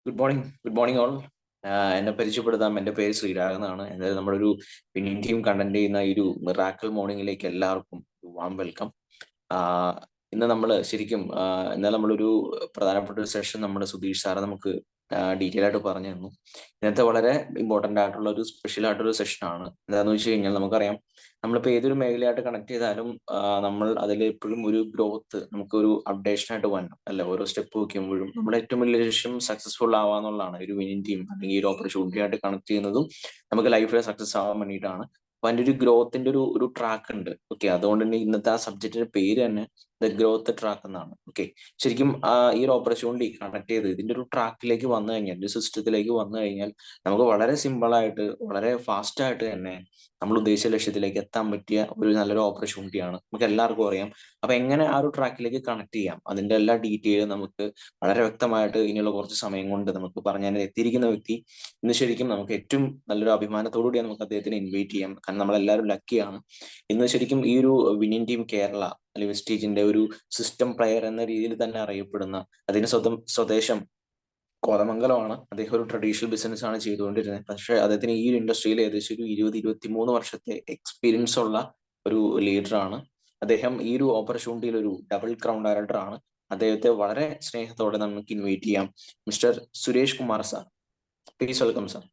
Good morning all. എന്നെ പരിചയപ്പെടുത്താം. എൻ്റെ പേര് ശ്രീരാഗ് എന്നാണ്. എന്തായാലും നമ്മുടെ ഒരു വിന്നിംഗ് ടീം കണ്ടന്റ് ചെയ്യുന്ന ഈ ഒരു മിറാക്കിൾ മോർണിംഗിലേക്ക് എല്ലാവർക്കും വാം വെൽക്കം. ഇന്ന് നമ്മൾ ശരിക്കും എന്നാൽ നമ്മളൊരു പ്രധാനപ്പെട്ട ഒരു സെഷൻ നമ്മുടെ സുധീഷ് സാറ് നമുക്ക് ഡീറ്റെയിൽ ആയിട്ട് പറഞ്ഞു തന്നു. ഇന്നത്തെ വളരെ ഇമ്പോർട്ടൻ്റ് ആയിട്ടുള്ള ഒരു സ്പെഷ്യൽ ആയിട്ടൊരു സെഷനാണ്. എന്താണെന്ന് വെച്ച് കഴിഞ്ഞാൽ നമുക്കറിയാം, നമ്മളിപ്പോൾ ഏതൊരു മേഖലയായിട്ട് കണക്ട് ചെയ്താലും നമ്മൾ അതിൽ എപ്പോഴും ഒരു ഗ്രോത്ത്, നമുക്കൊരു അപ്ഡേഷൻ ആയിട്ട് വരണം അല്ല. ഓരോ സ്റ്റെപ്പ് വയ്ക്കുമ്പോഴും നമ്മുടെ ഏറ്റവും വലിയ ലക്ഷ്യം സക്സസ്ഫുൾ ആവാന്നുള്ളതാണ്. ഒരു വിന്നിംഗ് ടീം അല്ലെങ്കിൽ ഒരു ഓപ്പർച്യൂണിറ്റി ആയിട്ട് കണക്ട് ചെയ്യുന്നതും നമുക്ക് ലൈഫിൽ സക്സസ് ആവാൻ വേണ്ടിയിട്ടാണ്. അപ്പൊ അതിന്റെ ഒരു ഗ്രോത്തിന്റെ ഒരു ട്രാക്ക് ഉണ്ട്. ഓക്കെ, അതുകൊണ്ട് തന്നെ ഇന്നത്തെ ആ സബ്ജക്റ്റിന്റെ പേര് തന്നെ ദ ഗ്രോത്ത് ട്രാക്ക് എന്നാണ്. ഓക്കെ, ശരിക്കും ഈ ഒരു ഓപ്പർച്യൂണിറ്റി കണക്ട് ചെയ്ത് ഇതിന്റെ ഒരു ട്രാക്കിലേക്ക് വന്നു കഴിഞ്ഞാൽ, ഒരു സിസ്റ്റത്തിലേക്ക് വന്നു കഴിഞ്ഞാൽ നമുക്ക് വളരെ സിമ്പിൾ ആയിട്ട് വളരെ ഫാസ്റ്റ് ആയിട്ട് തന്നെ നമ്മൾ ഉദ്ദേശിച്ച ലക്ഷ്യത്തിലേക്ക് എത്താൻ പറ്റിയ ഒരു നല്ലൊരു ഓപ്പർച്യൂണിറ്റിയാണ്. നമുക്ക് എല്ലാവർക്കും അറിയാം. അപ്പൊ എങ്ങനെ ആ ഒരു ട്രാക്കിലേക്ക് കണക്ട് ചെയ്യാം, അതിന്റെ എല്ലാ ഡീറ്റെയിലും നമുക്ക് വളരെ വ്യക്തമായിട്ട് ഇനിയുള്ള കുറച്ച് സമയം കൊണ്ട് നമുക്ക് പറഞ്ഞാൽ എത്തിയിരിക്കുന്ന വ്യക്തി ഇന്ന് ശരിക്കും നമുക്ക് ഏറ്റവും നല്ലൊരു അഭിമാനത്തോടുകൂടി നമുക്ക് അദ്ദേഹത്തിനെ ഇൻവൈറ്റ് ചെയ്യാം. കാരണം നമ്മളെല്ലാവരും ലക്കിയാണ്. ഇന്ന് ശരിക്കും ഈ ഒരു വിന്നിംഗ് ടീം കേരള അല്ലെങ്കിൽ വെസ്റ്റീജിന്റെ ഒരു സിസ്റ്റം പ്ലെയർ എന്ന രീതിയിൽ തന്നെ അറിയപ്പെടുന്ന, അതിന് സ്വദേശം കോതമംഗലമാണ്. അദ്ദേഹം ഒരു ട്രഡീഷണൽ ബിസിനസ് ആണ് ചെയ്തുകൊണ്ടിരുന്നത്. പക്ഷേ അദ്ദേഹത്തിന് ഈ ഒരു ഇൻഡസ്ട്രിയിൽ ഏകദേശം ഒരു 23 വർഷത്തെ എക്സ്പീരിയൻസ് ഉള്ള ഒരു ലീഡറാണ് അദ്ദേഹം. ഈ ഒരു ഓപ്പർച്യൂണിറ്റിയിൽ ഒരു ഡബിൾ ക്രൗൺ ഡയറക്ടർ ആണ്. അദ്ദേഹത്തെ വളരെ സ്നേഹത്തോടെ നമുക്ക് ഇൻവൈറ്റ് ചെയ്യാം. Mister Suresh Kumar sir, please welcome sir.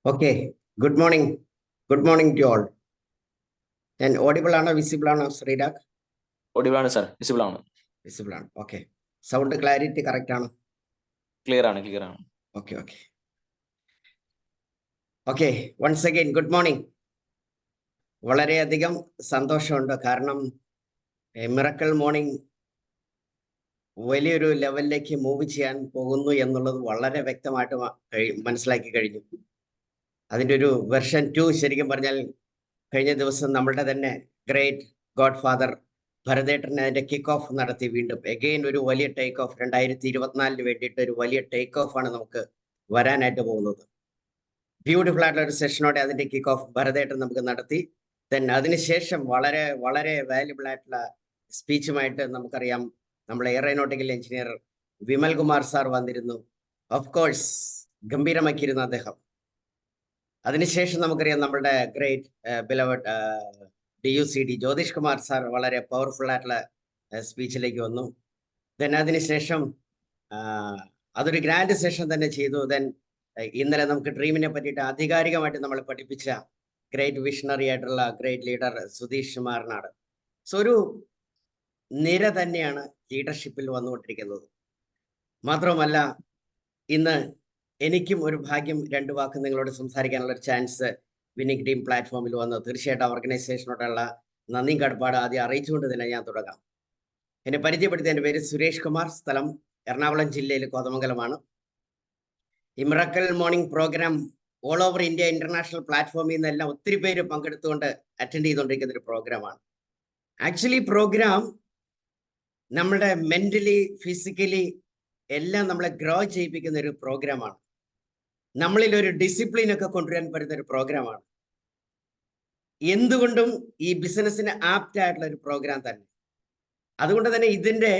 Okay, good morning. Good morning to all. ഞാൻ ഓഡിബിൾ ആണോ വിസിബിൾ ആണോ ശ്രീരാഗ്? ഓഡിബിൾ ആണ് സാർ, വിസിബിൾ ആണ്. വിസിബിൾ ആണ്. ഓക്കെ, സൗണ്ട് ക്ലാരിറ്റി കറക്റ്റ് ആണ്? ക്ലിയർ ആണ്, ക്ലിയർ ആണ്. Okay okay okay once again good morning. വളരെയധികം സന്തോഷമുണ്ട്. കാരണം മിറക്കിൾ മോർണിംഗ് വലിയൊരു ലെവലിലേക്ക് മൂവ് ചെയ്യാൻ പോകുന്നു എന്നുള്ളത് വളരെ വ്യക്തമായിട്ട് മനസ്സിലാക്കി കഴിഞ്ഞു. അതിൻ്റെ ഒരു വെർഷൻ 2 ശരിക്കും പറഞ്ഞാൽ കഴിഞ്ഞ ദിവസം നമ്മളുടെ തന്നെ ഗ്രേറ്റ് ഗോഡ് ഫാദർ ഭരതേട്ടൻ അതിന്റെ കിക്ക് ഓഫ് നടത്തി. വീണ്ടും എഗെയിൻ ഒരു വലിയ ടേക്ക് ഓഫ് 2024 വേണ്ടിയിട്ട് ഒരു വലിയ ടേക്ക് ഓഫ് ആണ് നമുക്ക് വരാനായിട്ട് പോകുന്നത്. ബ്യൂട്ടിഫുൾ ആയിട്ടുള്ള ഒരു സെഷനോടെ അതിന്റെ കിക്ക് ഓഫ് ഭരതേട്ടൻ നമുക്ക് നടത്തി. ദെൻ അതിനുശേഷം വളരെ വളരെ വാല്യുബിൾ ആയിട്ടുള്ള സ്പീച്ചുമായിട്ട് നമുക്കറിയാം നമ്മുടെ aeronautical engineer Vimal Kumar sir വന്നിരുന്നു. ഓഫ് കോഴ്സ് ഗംഭീരമാക്കിയിരുന്നു അദ്ദേഹം. അതിനുശേഷം നമുക്കറിയാം നമ്മുടെ great beloved DUCD Jyothish Kumar sir വളരെ പവർഫുൾ ആയിട്ടുള്ള സ്പീച്ചിലേക്ക് വന്നു. ദെൻ അതിനുശേഷം അതൊരു ഗ്രാൻഡ് സെഷൻ തന്നെ ചെയ്തു. ദെൻ ഇന്നലെ നമുക്ക് ഡ്രീമിനെ പറ്റിയിട്ട് ആധികാരികമായിട്ട് നമ്മൾ പഠിപ്പിച്ച ഗ്രേറ്റ് വിഷണറി ആയിട്ടുള്ള ഗ്രേറ്റ് ലീഡർ സുധീഷ് കുമാറിനാണ്. സോ ഒരു നിര തന്നെയാണ് ലീഡർഷിപ്പിൽ വന്നുകൊണ്ടിരിക്കുന്നത്. മാത്രവുമല്ല, ഇന്ന് എനിക്കും ഒരു ഭാഗ്യം 2 വാക്ക് നിങ്ങളോട് സംസാരിക്കാനുള്ള ഒരു ചാൻസ് വിന്നിംഗ് ടീം പ്ലാറ്റ്ഫോമിൽ വന്നു. തീർച്ചയായിട്ടും ഓർഗനൈസേഷനോടുള്ള നന്ദിയും കടപ്പാട് ആദ്യം അറിയിച്ചുകൊണ്ട് തന്നെ ഞാൻ തുടങ്ങാം. എന്നെ പരിചയപ്പെടുത്തിയ എൻ്റെ പേര് സുരേഷ് കുമാർ, സ്ഥലം എറണാകുളം ജില്ലയിൽ കോതമംഗലമാണ്. ഈ miracle morning programme all over India international പ്ലാറ്റ്ഫോമിൽ നിന്നെല്ലാം ഒത്തിരി പേര് പങ്കെടുത്തുകൊണ്ട് അറ്റൻഡ് ചെയ്തുകൊണ്ടിരിക്കുന്ന ഒരു പ്രോഗ്രാമാണ്. ആക്ച്വലി പ്രോഗ്രാം നമ്മുടെ മെന്റലി ഫിസിക്കലി എല്ലാം നമ്മളെ ഗ്രോ ചെയ്യിപ്പിക്കുന്ന ഒരു പ്രോഗ്രാമാണ്. നമ്മളിൽ ഒരു ഡിസിപ്ലിൻ ഒക്കെ കൊണ്ടുവരാൻ പറ്റുന്ന ഒരു പ്രോഗ്രാമാണ്. എന്തുകൊണ്ടും ഈ ബിസിനസ്സിന് ആപ്റ്റ് ആയിട്ടുള്ള ഒരു പ്രോഗ്രാം തന്നെ. അതുകൊണ്ട് തന്നെ ഇതിന്റെ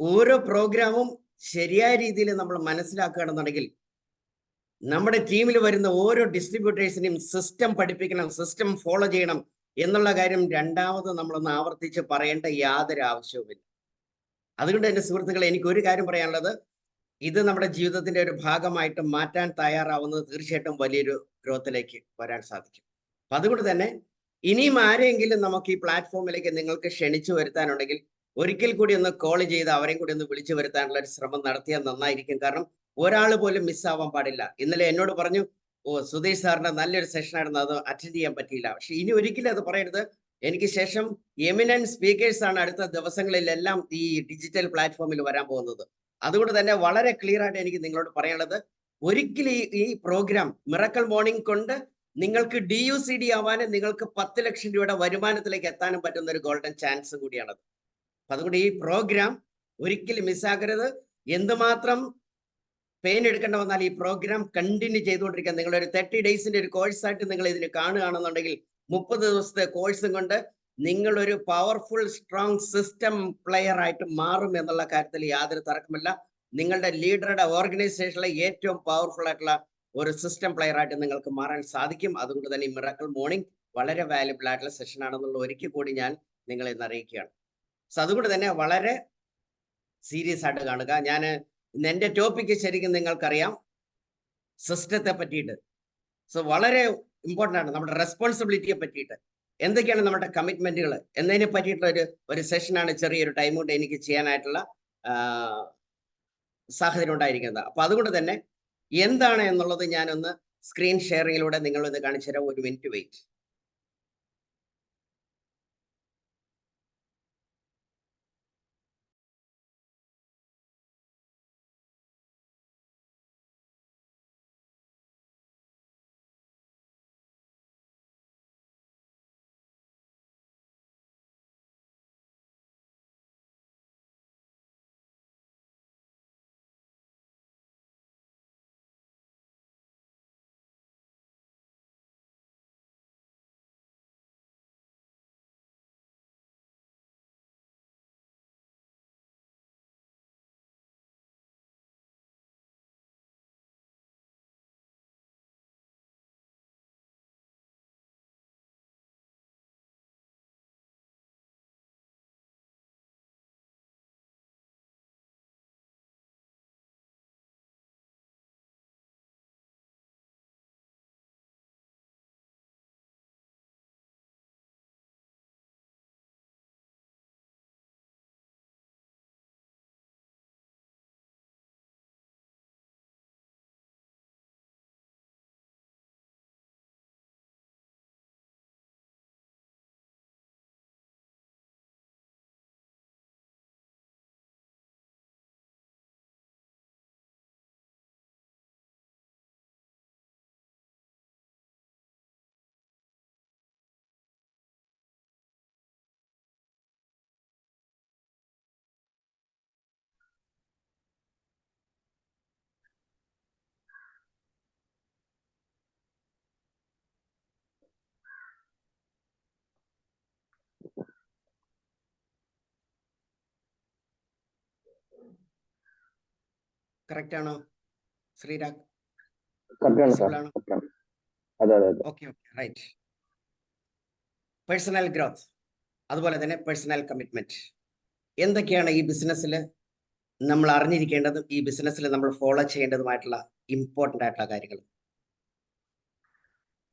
ഓരോ പ്രോഗ്രാമും ശരിയായ രീതിയിൽ നമ്മൾ മനസ്സിലാക്കുകയാണെന്നുണ്ടെങ്കിൽ നമ്മുടെ ടീമിൽ വരുന്ന ഓരോ ഡിസ്ട്രിബ്യൂട്ടേഴ്സിനെയും സിസ്റ്റം പഠിപ്പിക്കണം, സിസ്റ്റം ഫോളോ ചെയ്യണം എന്നുള്ള കാര്യം രണ്ടാമത് നമ്മളൊന്ന് ആവർത്തിച്ച് പറയേണ്ട യാതൊരു ആവശ്യവുമില്ല. അതുകൊണ്ട് എൻ്റെ സുഹൃത്തുക്കളെ, എനിക്ക് ഒരു കാര്യം പറയാനുള്ളത്, ഇത് നമ്മുടെ ജീവിതത്തിന്റെ ഒരു ഭാഗമായിട്ട് മാറ്റാൻ തയ്യാറാവുന്നത് തീർച്ചയായിട്ടും വലിയൊരു ഗ്രോത്തിലേക്ക് വരാൻ സാധിക്കും. അപ്പൊ അതുകൊണ്ട് തന്നെ ഇനിയും ആരെങ്കിലും നമുക്ക് ഈ പ്ലാറ്റ്ഫോമിലേക്ക് നിങ്ങൾക്ക് ക്ഷണിച്ചു വരുത്താനുണ്ടെങ്കിൽ ഒരിക്കൽ കൂടി ഒന്ന് കോൾ ചെയ്ത് അവരെയും കൂടി ഒന്ന് വിളിച്ചു വരുത്താനുള്ള ഒരു ശ്രമം നടത്തിയാൽ നന്നായിരിക്കും. കാരണം ഒരാൾ പോലും മിസ്സാവാൻ പാടില്ല. ഇന്നലെ എന്നോട് പറഞ്ഞു, സുധീഷ് സാറിന്റെ നല്ലൊരു സെഷനായിരുന്നു, അത് അറ്റൻഡ് ചെയ്യാൻ പറ്റിയില്ല. പക്ഷെ ഇനി ഒരിക്കലും അത് പറയരുത്. എനിക്ക് ശേഷം എമിനന്റ് സ്പീക്കേഴ്സ് ആണ് അടുത്ത ദിവസങ്ങളിലെല്ലാം ഈ ഡിജിറ്റൽ പ്ലാറ്റ്ഫോമിൽ വരാൻ പോകുന്നത്. അതുകൊണ്ട് തന്നെ വളരെ ക്ലിയർ ആയിട്ട് എനിക്ക് നിങ്ങളോട് പറയാനുള്ളത്, ഒരിക്കലും ഈ പ്രോഗ്രാം മിറക്കിൾ മോർണിംഗ് കൊണ്ട് നിങ്ങൾക്ക് DUCD ആവാനും നിങ്ങൾക്ക് 10 ലക്ഷം രൂപയുടെ വരുമാനത്തിലേക്ക് എത്താനും പറ്റുന്ന ഒരു ഗോൾഡൻ ചാൻസ് കൂടിയാണത്. അതുകൊണ്ട് ഈ പ്രോഗ്രാം ഒരിക്കലും മിസ്സാക്കരുത്. എന്തുമാത്രം പെയിൻ എടുക്കേണ്ട വന്നാൽ ഈ പ്രോഗ്രാം കണ്ടിന്യൂ ചെയ്തുകൊണ്ടിരിക്കുക. നിങ്ങളൊരു 30 ഡേയ്സിന്റെ ഒരു കോഴ്സായിട്ട് നിങ്ങൾ ഇതിന് കാണുകയാണെന്നുണ്ടെങ്കിൽ 30 ദിവസത്തെ കോഴ്സും കൊണ്ട് നിങ്ങൾ ഒരു പവർഫുൾ സ്ട്രോങ് സിസ്റ്റം പ്ലെയർ ആയിട്ട് മാറും എന്നുള്ള കാര്യത്തിൽ യാതൊരു തർക്കമില്ല. നിങ്ങളുടെ ലീഡറുടെ ഓർഗനൈസേഷനിലെ ഏറ്റവും പവർഫുൾ ആയിട്ടുള്ള ഒരു സിസ്റ്റം പ്ലെയർ ആയിട്ട് നിങ്ങൾക്ക് മാറാൻ സാധിക്കും. അതുകൊണ്ട് തന്നെ ഈ മിറാക്കിൾ മോർണിംഗ് വളരെ വാല്യുബിൾ ആയിട്ടുള്ള സെഷൻ ആണെന്നുള്ള ഒരിക്കൽ കൂടി ഞാൻ നിങ്ങളെ ഇന്ന് അറിയിക്കുകയാണ്. സോ അതുകൊണ്ട് തന്നെ വളരെ സീരിയസ് ആയിട്ട് കാണുക. ഞാൻ എൻ്റെ ടോപ്പിക്ക് ശരിക്കും നിങ്ങൾക്കറിയാം, സിസ്റ്റത്തെ പറ്റിയിട്ട്. സോ വളരെ ഇമ്പോർട്ടൻ്റ് ആണ് നമ്മുടെ റെസ്പോൺസിബിലിറ്റിയെ പറ്റിയിട്ട്, എന്തൊക്കെയാണ് നമ്മുടെ കമ്മിറ്റ്മെന്റുകൾ എന്നതിനെ പറ്റിയിട്ടുള്ള ഒരു സെഷനാണ് ചെറിയൊരു ടൈം കൊണ്ട് എനിക്ക് ചെയ്യാനായിട്ടുള്ള സാഹചര്യം ഉണ്ടായിരിക്കുന്നത്. അപ്പൊ അതുകൊണ്ട് തന്നെ എന്താണ് എന്നുള്ളത് ഞാനൊന്ന് സ്ക്രീൻ ഷെയറിങ്ങിലൂടെ നിങ്ങളിത് കാണിച്ചു തരാം. ഒരു മിനിറ്റ് വെയിറ്റ്. കറക്റ്റ് ആണോ Sreerag? Okay, right. Personal growth, അതുപോലെ തന്നെ പേഴ്സണൽ കമ്മിറ്റ്മെന്റ്, എന്തൊക്കെയാണ് ഈ ബിസിനസ്സിൽ നമ്മൾ അറിഞ്ഞിരിക്കേണ്ടതും ഈ ബിസിനസ്സിൽ നമ്മൾ ഫോളോ ചെയ്യേണ്ടതുമായിട്ടുള്ള ഇമ്പോർട്ടൻ്റ് ആയിട്ടുള്ള കാര്യങ്ങൾ.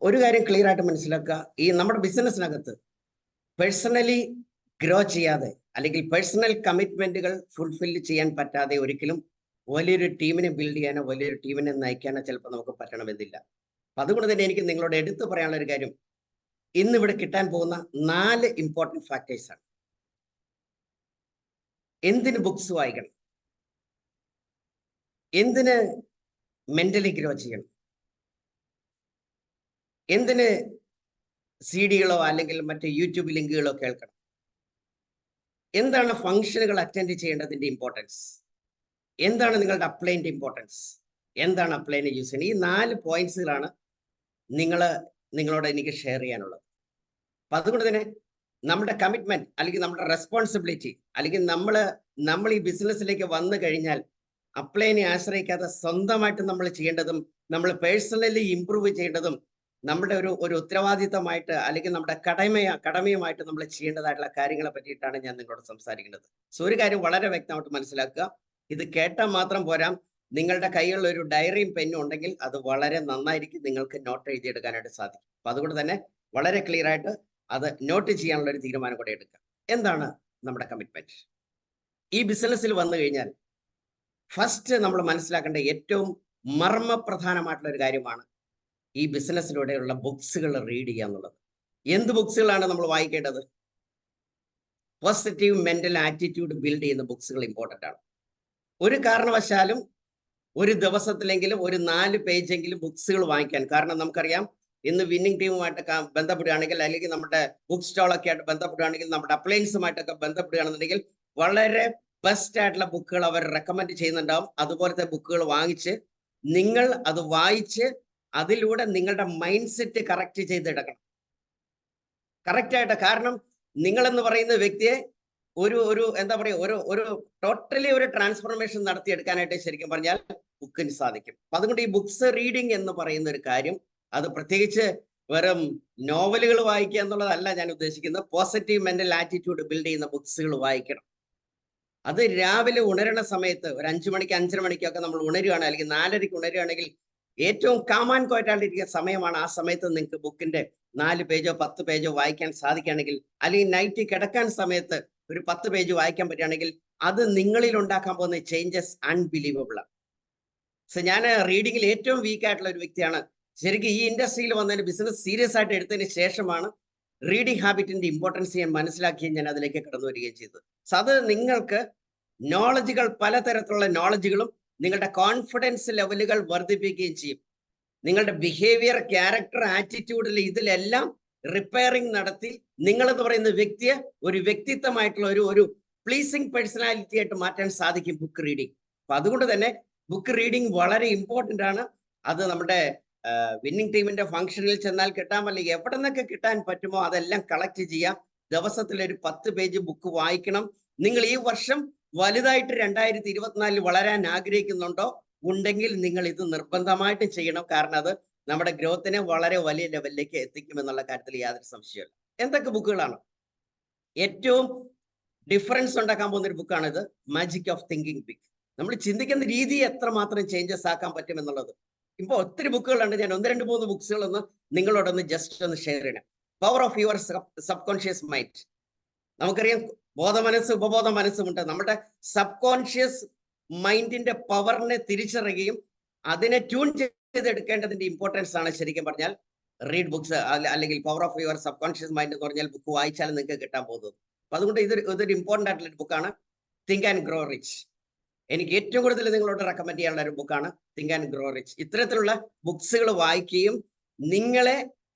ഒരു കാര്യം ക്ലിയർ ആയിട്ട് മനസ്സിലാക്കുക, ഈ നമ്മുടെ ബിസിനസ്സിനകത്ത് പേഴ്സണലി ഗ്രോ ചെയ്യാതെ അല്ലെങ്കിൽ പേഴ്സണൽ കമ്മിറ്റ്മെന്റുകൾ ഫുൾഫിൽ ചെയ്യാൻ പറ്റാതെ ഒരിക്കലും വലിയൊരു ടീമിനെ ബിൽഡ് ചെയ്യാനോ വലിയൊരു ടീമിനെ നയിക്കാനോ ചിലപ്പോൾ നമുക്ക് പറ്റണമെന്നില്ല. അപ്പൊ അതുകൊണ്ട് തന്നെ എനിക്ക് നിങ്ങളോട് എടുത്തു പറയാനുള്ള ഒരു കാര്യം, ഇന്നിവിടെ കിട്ടാൻ പോകുന്ന 4 ഇമ്പോർട്ടൻറ്റ് ഫാക്ടേഴ്സ് ആണ്. എന്തിന് ബുക്സ് വായിക്കണം, എന്തിന് മെന്റലി ഗ്രോ ചെയ്യണം, എന്തിന് CD-കളോ അല്ലെങ്കിൽ മറ്റു യൂട്യൂബ് ലിങ്കുകളോ കേൾക്കണം, എന്താണ് ഫംഗ്ഷനുകൾ അറ്റൻഡ് ചെയ്യേണ്ടതിന്റെ ഇമ്പോർട്ടൻസ്, എന്താണ് നിങ്ങളുടെ അപ്ലൈൻ്റെ ഇമ്പോർട്ടൻസ്, എന്താണ് അപ്ലൈനെ യൂസ് ചെയ്യുന്നത്. ഈ 4 പോയിന്റ്സുകളാണ് നിങ്ങളോട് എനിക്ക് ഷെയർ ചെയ്യാനുള്ളത്. അപ്പൊ അതുകൊണ്ട് തന്നെ നമ്മുടെ കമ്മിറ്റ്മെന്റ് അല്ലെങ്കിൽ നമ്മുടെ റെസ്പോൺസിബിലിറ്റി അല്ലെങ്കിൽ നമ്മൾ ഈ ബിസിനസ്സിലേക്ക് വന്നു കഴിഞ്ഞാൽ അപ്ലൈനെ ആശ്രയിക്കാതെ സ്വന്തമായിട്ട് നമ്മൾ ചെയ്യേണ്ടതും നമ്മൾ പേഴ്സണലി ഇംപ്രൂവ് ചെയ്യേണ്ടതും നമ്മുടെ ഒരു ഉത്തരവാദിത്തമായിട്ട് അല്ലെങ്കിൽ നമ്മുടെ കടമയുമായിട്ട് നമ്മൾ ചെയ്യേണ്ടതായിട്ടുള്ള കാര്യങ്ങളെ പറ്റിയിട്ടാണ് ഞാൻ നിങ്ങളോട് സംസാരിക്കുന്നത്. സോ ഒരു കാര്യം വളരെ വ്യക്തമായിട്ട് മനസ്സിലാക്കുക, ഇത് കേട്ടാൽ മാത്രം പോരാ, നിങ്ങളുടെ കയ്യിലുള്ള ഒരു ഡയറിയും പെന്നും ഉണ്ടെങ്കിൽ അത് വളരെ നന്നായിരിക്കും, നിങ്ങൾക്ക് നോട്ട് എഴുതിയെടുക്കാനായിട്ട് സാധിക്കും. അപ്പൊ അതുകൊണ്ട് തന്നെ വളരെ ക്ലിയർ ആയിട്ട് അത് നോട്ട് ചെയ്യാനുള്ള ഒരു തീരുമാനം കൂടെ എടുക്കുക. എന്താണ് നമ്മുടെ കമ്മിറ്റ്മെന്റ്? ഈ ബിസിനസ്സിൽ വന്നു കഴിഞ്ഞാൽ ഫസ്റ്റ് നമ്മൾ മനസ്സിലാക്കേണ്ട ഏറ്റവും മർമ്മപ്രധാനമായിട്ടുള്ള ഒരു കാര്യമാണ് ഈ ബിസിനസ്സിലൂടെയുള്ള ബുക്സുകൾ റീഡ് ചെയ്യുക എന്നുള്ളത്. എന്ത് ബുക്സുകളാണ് നമ്മൾ വായിക്കേണ്ടത്? പോസിറ്റീവ് മെന്റൽ ആറ്റിറ്റ്യൂഡ് ബിൽഡ് ചെയ്യുന്ന ബുക്സുകൾ ഇമ്പോർട്ടൻ്റ് ആണ്. ഒരു കാരണവശാലും ഒരു ദിവസത്തിലെങ്കിലും ഒരു 4 പേജെങ്കിലും ബുക്സുകൾ വാങ്ങിക്കാൻ. കാരണം നമുക്കറിയാം, ഇന്ന് വിന്നിംഗ് ടീമുമായിട്ട് ബന്ധപ്പെടുകയാണെങ്കിൽ അല്ലെങ്കിൽ നമ്മുടെ ബുക്ക് സ്റ്റോളൊക്കെ ആയിട്ട് ബന്ധപ്പെടുകയാണെങ്കിൽ നമ്മുടെ അപ്ലയൻസുമായിട്ടൊക്കെ ബന്ധപ്പെടുകയാണെന്നുണ്ടെങ്കിൽ വളരെ ബെസ്റ്റ് ആയിട്ടുള്ള ബുക്കുകൾ അവർ റെക്കമെൻഡ് ചെയ്യുന്നുണ്ടാവും. അതുപോലത്തെ ബുക്കുകൾ വാങ്ങിച്ച് നിങ്ങൾ അത് വായിച്ച് അതിലൂടെ നിങ്ങളുടെ മൈൻഡ് സെറ്റ് കറക്റ്റ് ചെയ്തെടുക്കണം. കറക്റ്റായിട്ട്. കാരണം നിങ്ങളെന്ന് പറയുന്ന വ്യക്തിയെ ഒരു എന്താ പറയുക ഒരു ടോട്ടലി ഒരു ട്രാൻസ്ഫോർമേഷൻ നടത്തിയെടുക്കാനായിട്ട് ശരിക്കും പറഞ്ഞാൽ ബുക്കിന് സാധിക്കും. അപ്പൊ അതുകൊണ്ട് ഈ ബുക്സ് റീഡിങ് എന്ന് പറയുന്ന ഒരു കാര്യം, അത് പ്രത്യേകിച്ച് വെറും നോവലുകൾ വായിക്കുക എന്നുള്ളതല്ല ഞാൻ ഉദ്ദേശിക്കുന്നത്. പോസിറ്റീവ് മെന്റൽ ആറ്റിറ്റ്യൂഡ് ബിൽഡ് ചെയ്യുന്ന ബുക്സുകൾ വായിക്കണം. അത് രാവിലെ ഉണരണ സമയത്ത് ഒരു 5 മണിക്ക് 5:30 മണിക്കൊക്കെ നമ്മൾ ഉണരുകയാണ്, അല്ലെങ്കിൽ 4:30 ഉണരുകയാണെങ്കിൽ ഏറ്റവും കാമാൻ കോയിട്ടാണ്ടിരിക്കുന്ന സമയമാണ്. ആ സമയത്ത് നിങ്ങൾക്ക് ബുക്കിന്റെ 4 പേജോ 10 പേജോ വായിക്കാൻ സാധിക്കുകയാണെങ്കിൽ, അല്ലെങ്കിൽ നൈറ്റ് കിടക്കാൻ സമയത്ത് ഒരു 10 പേജ് വായിക്കാൻ പറ്റുകയാണെങ്കിൽ, അത് നിങ്ങളിൽ ഉണ്ടാക്കാൻ പോകുന്ന ചേഞ്ചസ് അൺബിലീവബിൾ ആണ്. സോ ഞാൻ റീഡിങ്ങിൽ ഏറ്റവും വീക്ക് ആയിട്ടുള്ള ഒരു വ്യക്തിയാണ്. ശരിക്കും ഈ ഇൻഡസ്ട്രിയിൽ വന്നതിന്, ബിസിനസ് സീരിയസ് ആയിട്ട് എടുത്തതിന് ശേഷമാണ് റീഡിംഗ് ഹാബിറ്റിന്റെ ഇമ്പോർട്ടൻസ് ഞാൻ മനസ്സിലാക്കുകയും ഞാൻ അതിലേക്ക് കടന്നു വരികയും ചെയ്തത്. സോ അത് നിങ്ങൾക്ക് നോളജുകൾ, പലതരത്തിലുള്ള നോളജുകളും നിങ്ങളുടെ കോൺഫിഡൻസ് ലെവലുകൾ വർദ്ധിപ്പിക്കുകയും ചെയ്യും. നിങ്ങളുടെ ബിഹേവിയർ, ക്യാരക്ടർ, ആറ്റിറ്റ്യൂഡിൽ ഇതിലെല്ലാം റിപ്പയറിംഗ് നടത്തി നിങ്ങളെന്ന് പറയുന്ന വ്യക്തിയെ ഒരു വ്യക്തിത്വമായിട്ടുള്ള ഒരു പ്ലീസിങ് പേഴ്സണാലിറ്റി ആയിട്ട് മാറ്റാൻ സാധിക്കും ബുക്ക് റീഡിങ്. അപ്പൊ അതുകൊണ്ട് തന്നെ ബുക്ക് റീഡിങ് വളരെ ഇമ്പോർട്ടൻ്റ് ആണ്. അത് നമ്മുടെ വിന്നിംഗ് ടീമിന്റെ ഫംഗ്ഷനിൽ ചെന്നാൽ കിട്ടാൻ, അല്ലെങ്കിൽ എവിടെ നിന്നൊക്കെ കിട്ടാൻ പറ്റുമോ അതെല്ലാം കളക്ട് ചെയ്യാം. ദിവസത്തിൽ ഒരു 10 പേജ് ബുക്ക് വായിക്കണം. നിങ്ങൾ ഈ വർഷം വലുതായിട്ട് 2024 വളരാൻ ആഗ്രഹിക്കുന്നുണ്ടോ? ഉണ്ടെങ്കിൽ നിങ്ങൾ ഇത് നിർബന്ധമായിട്ട് ചെയ്യണം. കാരണം അത് നമ്മുടെ ഗ്രോത്തിനെ വളരെ വലിയ ലെവലിലേക്ക് എത്തിക്കുമെന്നുള്ള കാര്യത്തിൽ യാതൊരു സംശയമില്ല. എന്തൊക്കെ ബുക്കുകളാണ്? ഏറ്റവും ഡിഫറൻസ് ഉണ്ടാക്കാൻ പോകുന്ന ഒരു ബുക്കാണിത്, മാജിക് ഓഫ് തിങ്കിങ് ബിഗ്. നമ്മൾ ചിന്തിക്കുന്ന രീതി എത്രമാത്രം ചേഞ്ചസ് ആക്കാൻ പറ്റും എന്നുള്ളത്. ഇപ്പൊ ഒത്തിരി ബുക്കുകളുണ്ട്. ഞാൻ 1-2-3 ബുക്സുകളൊന്ന് നിങ്ങളോടൊന്ന് ജസ്റ്റ് ഒന്ന് ഷെയർ ചെയ്യണം. Power of your sub conscious mind. നമുക്കറിയാം ബോധ മനസ്സ്, ഉപബോധ മനസ്സുമുണ്ട്. നമ്മുടെ സബ് കോൺഷ്യസ് മൈൻഡിന്റെ പവറിനെ തിരിച്ചറിയുകയും അതിനെ ട്യൂൺ ചെയ്തെടുക്കേണ്ടതിന്റെ ഇമ്പോർട്ടൻസ് ആണ് ശരിക്കും പറഞ്ഞാൽ റീഡ് ബുക്സ്, അല്ലെങ്കിൽ power of your sub conscious mind എന്ന് പറഞ്ഞാൽ ബുക്ക് വായിച്ചാൽ നിങ്ങൾക്ക് കിട്ടാൻ പോകുന്നത്. അപ്പൊ അതുകൊണ്ട് ഇതൊരു ഇമ്പോർട്ടൻ്റ് ആയിട്ടുള്ള ഒരു ബുക്കാണ്, തിങ്ക് ആൻഡ് ഗ്രോ റിച്ച്. എനിക്ക് ഏറ്റവും കൂടുതൽ നിങ്ങളോട് റെക്കമെൻഡ് ചെയ്യാനുള്ള ഒരു ബുക്കാണ് തിങ്ക് ആൻഡ് ഗ്രോ റിച്ച്. ഇത്തരത്തിലുള്ള ബുക്സുകൾ വായിക്കുകയും നിങ്ങളെ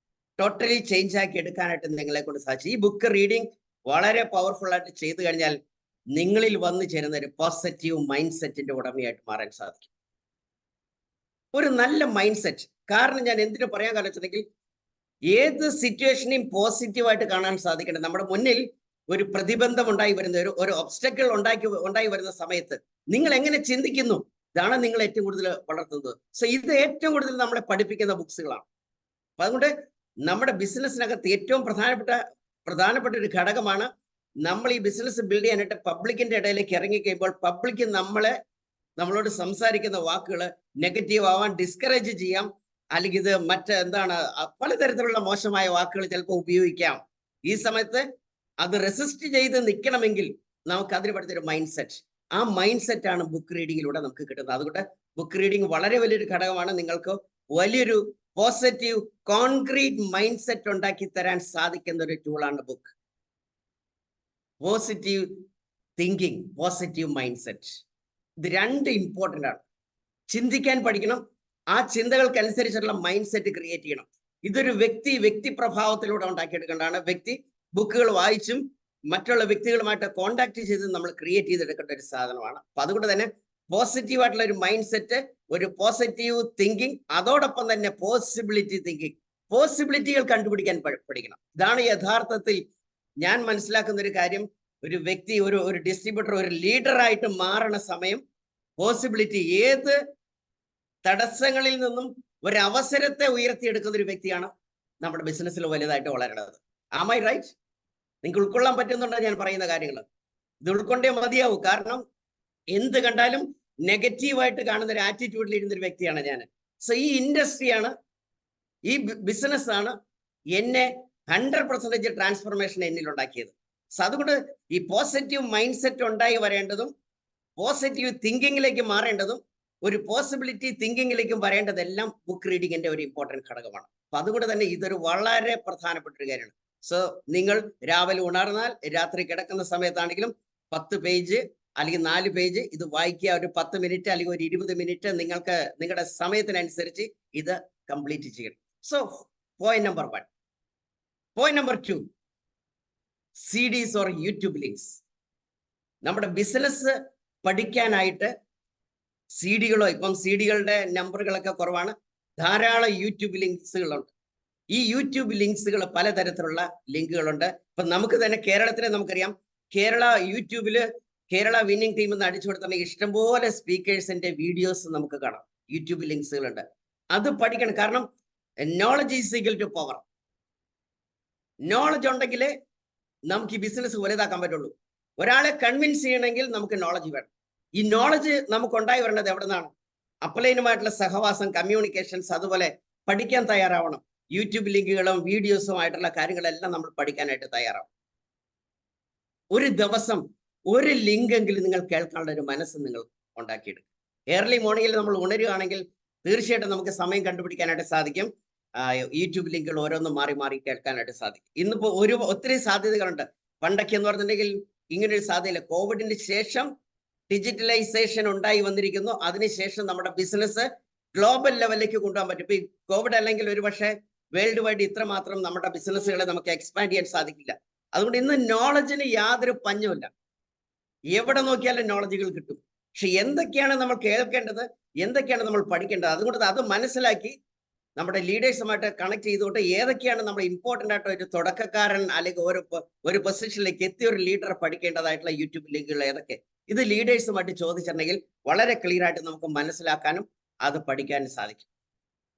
ടോട്ടലി ചേഞ്ച് ആക്കി എടുക്കാനായിട്ട് നിങ്ങളെ കൊണ്ട് സാധിച്ചു. ഈ ബുക്ക് റീഡിങ് വളരെ പവർഫുൾ ആയിട്ട് ചെയ്തു കഴിഞ്ഞാൽ നിങ്ങളിൽ വന്നു ചേരുന്ന ഒരു പോസിറ്റീവ് മൈൻഡ് സെറ്റിന്റെ ഉടമയായിട്ട് മാറാൻ സാധിക്കും. ഒരു നല്ല മൈൻഡ് സെറ്റ്. കാരണം ഞാൻ എന്തിനു പറയാൻ കാരണം വെച്ചിട്ടുണ്ടെങ്കിൽ, ഏത് സിറ്റുവേഷനെയും പോസിറ്റീവായിട്ട് കാണാൻ സാധിക്കണം. നമ്മുടെ മുന്നിൽ ഒരു പ്രതിബന്ധം ഉണ്ടായി വരുന്ന, ഒരു ഒബ്സ്റ്റക്കിൾ ഉണ്ടായി വരുന്ന സമയത്ത് നിങ്ങൾ എങ്ങനെ ചിന്തിക്കുന്നു, ഇതാണ് നിങ്ങൾ ഏറ്റവും കൂടുതൽ വളർത്തുന്നത്. സോ ഇത് ഏറ്റവും കൂടുതൽ നമ്മളെ പഠിപ്പിക്കുന്ന ബുക്സുകളാണ്. അപ്പൊ അതുകൊണ്ട് നമ്മുടെ ബിസിനസ്സിനകത്ത് ഏറ്റവും പ്രധാനപ്പെട്ട ഒരു ഘടകമാണ് നമ്മൾ ഈ ബിസിനസ് ബിൽഡ് ചെയ്യാനായിട്ട് പബ്ലിക്കിന്റെ ഇടയിലേക്ക് ഇറങ്ങിക്കഴിയുമ്പോൾ പബ്ലിക് നമ്മളോട് സംസാരിക്കുന്ന വാക്കുകൾ നെഗറ്റീവ് ആവാൻ, ഡിസ്കറേജ് ചെയ്യാം, അല്ലെങ്കിൽ ഇത് പലതരത്തിലുള്ള മോശമായ വാക്കുകൾ ചിലപ്പോൾ ഉപയോഗിക്കാം. ഈ സമയത്ത് അത് റെസിസ്റ്റ് ചെയ്ത് നിൽക്കണമെങ്കിൽ നമുക്ക് അതിന് പഠിച്ചൊരു മൈൻഡ് സെറ്റ്, ആ മൈൻഡ് സെറ്റ് ആണ് ബുക്ക് റീഡിങ്ങിലൂടെ നമുക്ക് കിട്ടുന്നത്. അതുകൊണ്ട് ബുക്ക് റീഡിങ് വളരെ വലിയൊരു ഘടകമാണ്. നിങ്ങൾക്ക് വലിയൊരു പോസിറ്റീവ് കോൺക്രീറ്റ് മൈൻഡ് സെറ്റ് ഉണ്ടാക്കി തരാൻ സാധിക്കുന്ന ഒരു ടൂളാണ് book. Positive thinking, positive mindset, ഇത് രണ്ട് ഇമ്പോർട്ടൻ്റ് ആണ്. ചിന്തിക്കാൻ പഠിക്കണം, ആ ചിന്തകൾക്കനുസരിച്ചുള്ള മൈൻഡ് സെറ്റ് ക്രിയേറ്റ് ചെയ്യണം. ഇതൊരു വ്യക്തി പ്രഭാവത്തിലൂടെ ഉണ്ടാക്കിയെടുക്കേണ്ടതാണ്. വ്യക്തി ബുക്കുകൾ വായിച്ചും മറ്റുള്ള വ്യക്തികളുമായിട്ട് കോണ്ടാക്ട് ചെയ്ത് നമ്മൾ ക്രിയേറ്റ് ചെയ്തെടുക്കേണ്ട ഒരു സാധനമാണ്. അപ്പൊ അതുകൊണ്ട് തന്നെ പോസിറ്റീവ് ആയിട്ടുള്ള ഒരു മൈൻഡ് സെറ്റ്, ഒരു പോസിറ്റീവ് തിങ്കിങ്, അതോടൊപ്പം തന്നെ പോസിബിലിറ്റി തിങ്കിങ്, പോസിബിലിറ്റികൾ കണ്ടുപിടിക്കാൻ പഠിക്കണം. ഇതാണ് യഥാർത്ഥത്തിൽ ഞാൻ മനസ്സിലാക്കുന്ന ഒരു കാര്യം. ഒരു വ്യക്തി ഒരു ഡിസ്ട്രിബ്യൂട്ടർ, ഒരു ലീഡറായിട്ട് മാറണ സമയം പോസിബിലിറ്റി, ഏത് തടസ്സങ്ങളിൽ നിന്നും ഒരു അവസരത്തെ ഉയർത്തിയെടുക്കുന്ന ഒരു വ്യക്തിയാണ് നമ്മുടെ ബിസിനസ്സിൽ വലുതായിട്ട് വളരുന്നത്. Am I right? നിങ്ങൾക്ക് ഉൾക്കൊള്ളാൻ പറ്റുന്നുണ്ടോ ഞാൻ പറയുന്ന കാര്യങ്ങൾ? ഇത് ഉൾക്കൊണ്ടേ മതിയാവൂ. കാരണം എന്ത് കണ്ടാലും നെഗറ്റീവായിട്ട് കാണുന്ന ഒരു ആറ്റിറ്റ്യൂഡിൽ ഇരുന്നൊരു വ്യക്തിയാണ് ഞാൻ. സോ ഈ ഇൻഡസ്ട്രിയാണ്, ഈ ബിസിനസ്സാണ് എന്നെ 100% ട്രാൻസ്ഫോർമേഷൻ എന്നിൽ ഉണ്ടാക്കിയത്. സോ അതുകൊണ്ട് ഈ പോസിറ്റീവ് മൈൻഡ് സെറ്റ് ഉണ്ടായി വരേണ്ടതും പോസിറ്റീവ് തിങ്കിങ്ങിലേക്ക് മാറേണ്ടതും ഒരു പോസിബിലിറ്റി തിങ്കിങ്ങിലേക്കും വരേണ്ടതെല്ലാം ബുക്ക് റീഡിങ്ങിന്റെ ഒരു ഇമ്പോർട്ടൻറ്റ് ഘടകമാണ്. അപ്പൊ അതുകൊണ്ട് തന്നെ ഇതൊരു വളരെ പ്രധാനപ്പെട്ട ഒരു കാര്യമാണ്. സോ നിങ്ങൾ രാവിലെ ഉണർന്നാൽ രാത്രി കിടക്കുന്ന സമയത്താണെങ്കിലും 10 പേജ് അല്ലെങ്കിൽ 4 പേജ് ഇത് വായിക്കുക. ഒരു 10 മിനിറ്റ് അല്ലെങ്കിൽ ഒരു 20 മിനിറ്റ് നിങ്ങൾക്ക് നിങ്ങളുടെ സമയത്തിനനുസരിച്ച് ഇത് കംപ്ലീറ്റ് ചെയ്യണം. So point number 1. Point number 2, CDs or YouTube links. നമ്മുടെ ബിസിനസ് പഠിക്കാനായിട്ട് CDകളോ, ഇപ്പം CDകളുടെ നമ്പറുകളൊക്കെ കുറവാണ്, ധാരാളം യൂട്യൂബ് ലിങ്ക്സുകളുണ്ട്. ഈ യൂട്യൂബ് ലിങ്ക്സുകൾ പലതരത്തിലുള്ള ലിങ്കുകളുണ്ട്. ഇപ്പൊ നമുക്ക് തന്നെ കേരളത്തിലെ നമുക്കറിയാം, കേരള യൂട്യൂബില് കേരള വിന്നിംഗ് ടീം എന്ന് അടിച്ചു കൊടുത്തിട്ടുണ്ടെങ്കിൽ ഇഷ്ടംപോലെ സ്പീക്കേഴ്സിന്റെ വീഡിയോസ് നമുക്ക് കാണാം. യൂട്യൂബ് ലിങ്ക്സുകളുണ്ട്. അത് പഠിക്കണം. കാരണം knowledge is equal to power. Knowledge ഉണ്ടെങ്കിലേ നമുക്ക് ഈ ബിസിനസ് വലുതാക്കാൻ പറ്റുള്ളൂ. ഒരാളെ കൺവിൻസ് ചെയ്യണമെങ്കിൽ നമുക്ക് നോളജ് വേണം. ഈ നോളജ് നമുക്ക് ഉണ്ടായി വരേണ്ടത് എവിടെ നിന്നാണ്? അപ്ലൈനുമായിട്ടുള്ള സഹവാസം, കമ്മ്യൂണിക്കേഷൻസ്, അതുപോലെ പഠിക്കാൻ തയ്യാറാവണം. യൂട്യൂബ് ലിങ്കുകളും വീഡിയോസും ആയിട്ടുള്ള കാര്യങ്ങളെല്ലാം നമ്മൾ പഠിക്കാനായിട്ട് തയ്യാറാവും. ഒരു ദിവസം ഒരു ലിങ്ക് എങ്കിലും നിങ്ങൾ കേൾക്കാനുള്ള ഒരു മനസ്സ് നിങ്ങൾ ഉണ്ടാക്കിയെടുക്കും. ഏർലി മോർണിംഗിൽ നമ്മൾ ഉണരുകയാണെങ്കിൽ തീർച്ചയായിട്ടും നമുക്ക് സമയം കണ്ടുപിടിക്കാനായിട്ട് സാധിക്കും. യൂട്യൂബ് ലിങ്കുകൾ ഓരോന്നും മാറി മാറി കേൾക്കാനായിട്ട് സാധിക്കും. ഇന്നിപ്പോ ഒത്തിരി സാധ്യതകളുണ്ട്. പണ്ടൊക്കെ എന്ന് പറഞ്ഞിട്ടുണ്ടെങ്കിൽ ഇങ്ങനൊരു സാധ്യതയില്ല. കോവിഡിന് ശേഷം ഡിജിറ്റലൈസേഷൻ ഉണ്ടായി വന്നിരിക്കുന്നു. അതിനുശേഷം നമ്മുടെ ബിസിനസ് ഗ്ലോബൽ ലെവലിലേക്ക് കൊണ്ടുപോകാൻ പറ്റും. ഇപ്പൊ ഈ കോവിഡ് അല്ലെങ്കിൽ ഒരു പക്ഷേ വേൾഡ് വൈഡ് ഇത്രമാത്രം നമ്മുടെ ബിസിനസ്സുകളെ നമുക്ക് എക്സ്പാൻഡ് ചെയ്യാൻ സാധിക്കില്ല. അതുകൊണ്ട് ഇന്ന് നോളജിന് യാതൊരു പഞ്ഞുമില്ല. എവിടെ നോക്കിയാലും നോളജുകൾ കിട്ടും. പക്ഷെ എന്തൊക്കെയാണ് നമ്മൾ കേൾക്കേണ്ടത്, എന്തൊക്കെയാണ് നമ്മൾ പഠിക്കേണ്ടത്, അതുകൊണ്ട് അത് മനസ്സിലാക്കി നമ്മുടെ ലീഡേഴ്സുമായിട്ട് കണക്ട് ചെയ്തുകൊണ്ട് ഏതൊക്കെയാണ് നമ്മൾ ഇമ്പോർട്ടൻ്റ് ആയിട്ട് ഒരു തുടക്കക്കാരൻ അല്ലെങ്കിൽ ഒരു പൊസിഷനിലേക്ക് എത്തിയ ഒരു ലീഡർ പഠിക്കേണ്ടതായിട്ടുള്ള യൂട്യൂബ് ലിങ്കുകൾ ഏതൊക്കെ, ഇത് ലീഡേഴ്സുമായിട്ട് ചോദിച്ചിട്ടുണ്ടെങ്കിൽ വളരെ ക്ലിയർ ആയിട്ട് നമുക്ക് മനസ്സിലാക്കാനും അത് പഠിക്കാനും സാധിക്കും.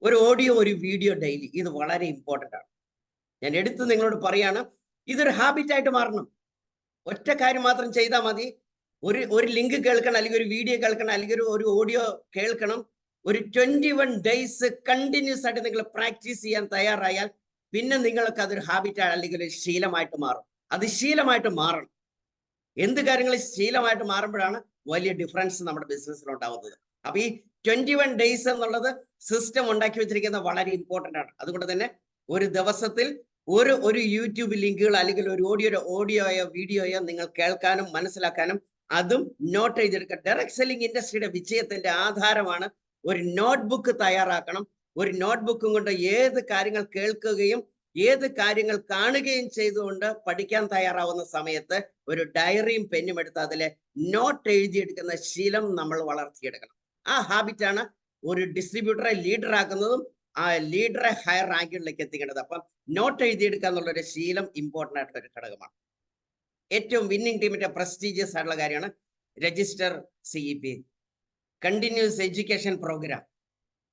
ഒരു ഓഡിയോ, ഒരു വീഡിയോ ഡെയിലി, ഇത് വളരെ ഇമ്പോർട്ടൻ്റ് ആണ്. ഞാൻ എടുത്ത് നിങ്ങളോട് പറയാണ്, ഇതൊരു ഹാബിറ്റ് ആയിട്ട് മാറണം. ഒറ്റ കാര്യം മാത്രം ചെയ്താൽ മതി. ഒരു ലിങ്ക് കേൾക്കണം, അല്ലെങ്കിൽ ഒരു വീഡിയോ കേൾക്കണം, അല്ലെങ്കിൽ ഒരു ഓഡിയോ കേൾക്കണം. ഒരു 21 ഡേയ്സ് കണ്ടിന്യൂസ് ആയിട്ട് നിങ്ങൾ പ്രാക്ടീസ് ചെയ്യാൻ തയ്യാറായാൽ പിന്നെ നിങ്ങൾക്ക് അതൊരു ഹാബിറ്റ് അല്ലെങ്കിൽ ഒരു ശീലമായിട്ട് മാറും. അത് ശീലമായിട്ട് മാറണം. എന്ത് കാര്യങ്ങൾ ശീലമായിട്ട് മാറുമ്പോഴാണ് വലിയ ഡിഫറൻസ് നമ്മുടെ ബിസിനസ്സിൽ ഉണ്ടാവുന്നത്. അപ്പൊ ഈ 21 ഡേയ്സ് എന്നുള്ളത് സിസ്റ്റം ഉണ്ടാക്കി വെച്ചിരിക്കുന്നത് വളരെ ഇമ്പോർട്ടൻ്റ് ആണ്. അതുകൊണ്ട് തന്നെ ഒരു ദിവസത്തിൽ ഒരു യൂട്യൂബ് ലിങ്കുകൾ അല്ലെങ്കിൽ ഒരു ഓഡിയോയോ വീഡിയോയോ നിങ്ങൾ കേൾക്കാനും മനസ്സിലാക്കാനും, അതും നോട്ട് ചെയ്തെടുക്കുക. ഡയറക്ട് സെല്ലിംഗ് ഇൻഡസ്ട്രിയുടെ വിജയത്തിന്റെ ആധാരമാണ് ഒരു നോട്ട്ബുക്ക് തയ്യാറാക്കണം. ഒരു നോട്ട്ബുക്കും കൊണ്ട് ഏത് കാര്യങ്ങൾ കേൾക്കുകയും ഏത് കാര്യങ്ങൾ കാണുകയും ചെയ്തുകൊണ്ട് പഠിക്കാൻ തയ്യാറാവുന്ന സമയത്ത് ഒരു ഡയറിയും പെന്നും എടുത്ത് അതിലെ നോട്ട് എഴുതിയെടുക്കുന്ന ശീലം നമ്മൾ വളർത്തിയെടുക്കണം. ആ ഹാബിറ്റാണ് ഒരു ഡിസ്ട്രിബ്യൂട്ടറെ ലീഡർ ആക്കുന്നതും ആ ലീഡറെ ഹയർ റാങ്കിലേക്ക് എത്തിക്കേണ്ടത്. അപ്പം നോട്ട് എഴുതിയെടുക്കുക എന്നുള്ളൊരു ശീലം ഇമ്പോർട്ടൻ്റ് ആയിട്ടുള്ള ഒരു ഘടകമാണ്. ഏറ്റവും വിന്നിംഗ് ടീമിന്റെ പ്രസ്റ്റീജിയസ് ആയിട്ടുള്ള കാര്യമാണ് register CEP, continuous education programme.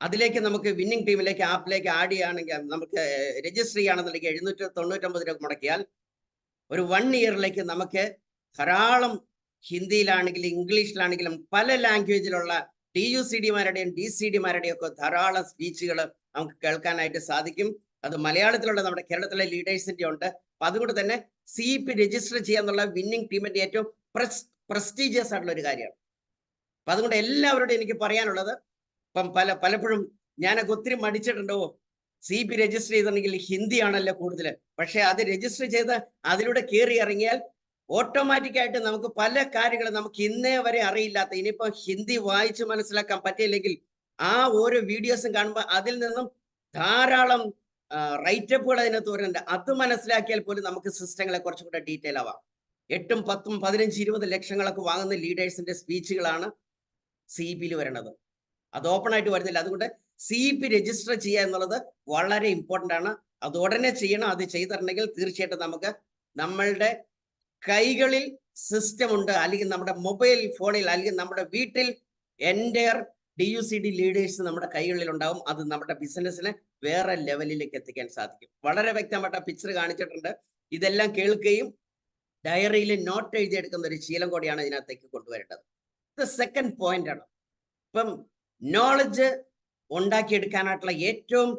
അതിലേക്ക് നമുക്ക് വിന്നിംഗ് ടീമിലേക്ക് ആപ്പിലേക്ക് ആഡ് ചെയ്യുകയാണെങ്കിൽ, നമുക്ക് രജിസ്റ്റർ ചെയ്യുകയാണെന്നുണ്ടെങ്കിൽ 799 രൂപ മുടക്കിയാൽ ഒരു 1 ഇയറിലേക്ക് നമുക്ക് ധാരാളം ഹിന്ദിയിലാണെങ്കിലും ഇംഗ്ലീഷിലാണെങ്കിലും പല ലാംഗ്വേജിലുള്ള TUCDമാരുടെയും DCDമാരുടെയും ഒക്കെ ധാരാളം സ്പീച്ചുകൾ നമുക്ക് കേൾക്കാനായിട്ട് സാധിക്കും. അത് മലയാളത്തിലുള്ള നമ്മുടെ കേരളത്തിലെ ലീഡേഴ്സിന്റെ ഉണ്ട്. അപ്പൊ അതുകൊണ്ട് തന്നെ CEP രജിസ്റ്റർ ചെയ്യാന്നുള്ള വിന്നിംഗ് ടീമിന്റെ ഏറ്റവും പ്രസ്റ്റീജിയസ് ആയിട്ടുള്ള ഒരു കാര്യമാണ്. അപ്പൊ അതുകൊണ്ട് എല്ലാവരോടും എനിക്ക് പറയാനുള്ളത്, ഇപ്പം പലപ്പോഴും ഞാനൊക്കെ ഒത്തിരി മടിച്ചിട്ടുണ്ടോ, CEP രജിസ്റ്റർ ചെയ്തിട്ടുണ്ടെങ്കിൽ ഹിന്ദിയാണല്ലോ കൂടുതൽ. പക്ഷെ അത് രജിസ്റ്റർ ചെയ്ത് അതിലൂടെ കയറി ഇറങ്ങിയാൽ ഓട്ടോമാറ്റിക്കായിട്ട് നമുക്ക് പല കാര്യങ്ങളും നമുക്ക് ഇന്നേ വരെ അറിയില്ലാത്ത, ഇനിയിപ്പോ ഹിന്ദി വായിച്ച് മനസ്സിലാക്കാൻ പറ്റിയില്ലെങ്കിൽ ആ ഓരോ വീഡിയോസും കാണുമ്പോൾ അതിൽ നിന്നും ധാരാളം റൈറ്റപ്പുകൾ അതിനകത്ത് വരുന്നുണ്ട്. അത് മനസ്സിലാക്കിയാൽ പോലും നമുക്ക് സിസ്റ്റങ്ങളെ കുറച്ചും കൂടെ ഡീറ്റെയിൽ ആവാം. 8, 10, 15, 20 ലക്ഷങ്ങളൊക്കെ വാങ്ങുന്ന ലീഡേഴ്സിന്റെ സ്പീച്ചുകളാണ് CEPയിൽ വരുന്നത്. അത് ഓപ്പൺ ആയിട്ട് വരുന്നില്ല. അതുകൊണ്ട് CEP രജിസ്റ്റർ ചെയ്യുക എന്നുള്ളത് വളരെ ഇമ്പോർട്ടൻ്റ് ആണ്. അത് ഉടനെ ചെയ്യണം. അത് ചെയ്തിട്ടുണ്ടെങ്കിൽ തീർച്ചയായിട്ടും നമുക്ക് നമ്മളുടെ കൈകളിൽ സിസ്റ്റം ഉണ്ട്, അല്ലെങ്കിൽ നമ്മുടെ മൊബൈൽ ഫോണിൽ അല്ലെങ്കിൽ നമ്മുടെ വീട്ടിൽ എൻ്റയർ DUCD ലീഡേഴ്സ് നമ്മുടെ കൈകളിൽ ഉണ്ടാവും. അത് നമ്മുടെ ബിസിനസ്സിനെ വേറെ ലെവലിലേക്ക് എത്തിക്കാൻ സാധിക്കും. വളരെ വ്യക്തമായിട്ട് പിക്ചർ കാണിച്ചിട്ടുണ്ട്. ഇതെല്ലാം കേൾക്കുകയും ഡയറിയിൽ നോട്ട് എഴുതിയെടുക്കുന്ന ഒരു ശീലം കൂടിയാണ് ഇതിനകത്തേക്ക് കൊണ്ടുവരേണ്ടത്. ഇത് സെക്കൻഡ് പോയിന്റ് ആണ്. ഇപ്പം നോളജ് ഉണ്ടാക്കിയെടുക്കാനായിട്ടുള്ള ഏറ്റവും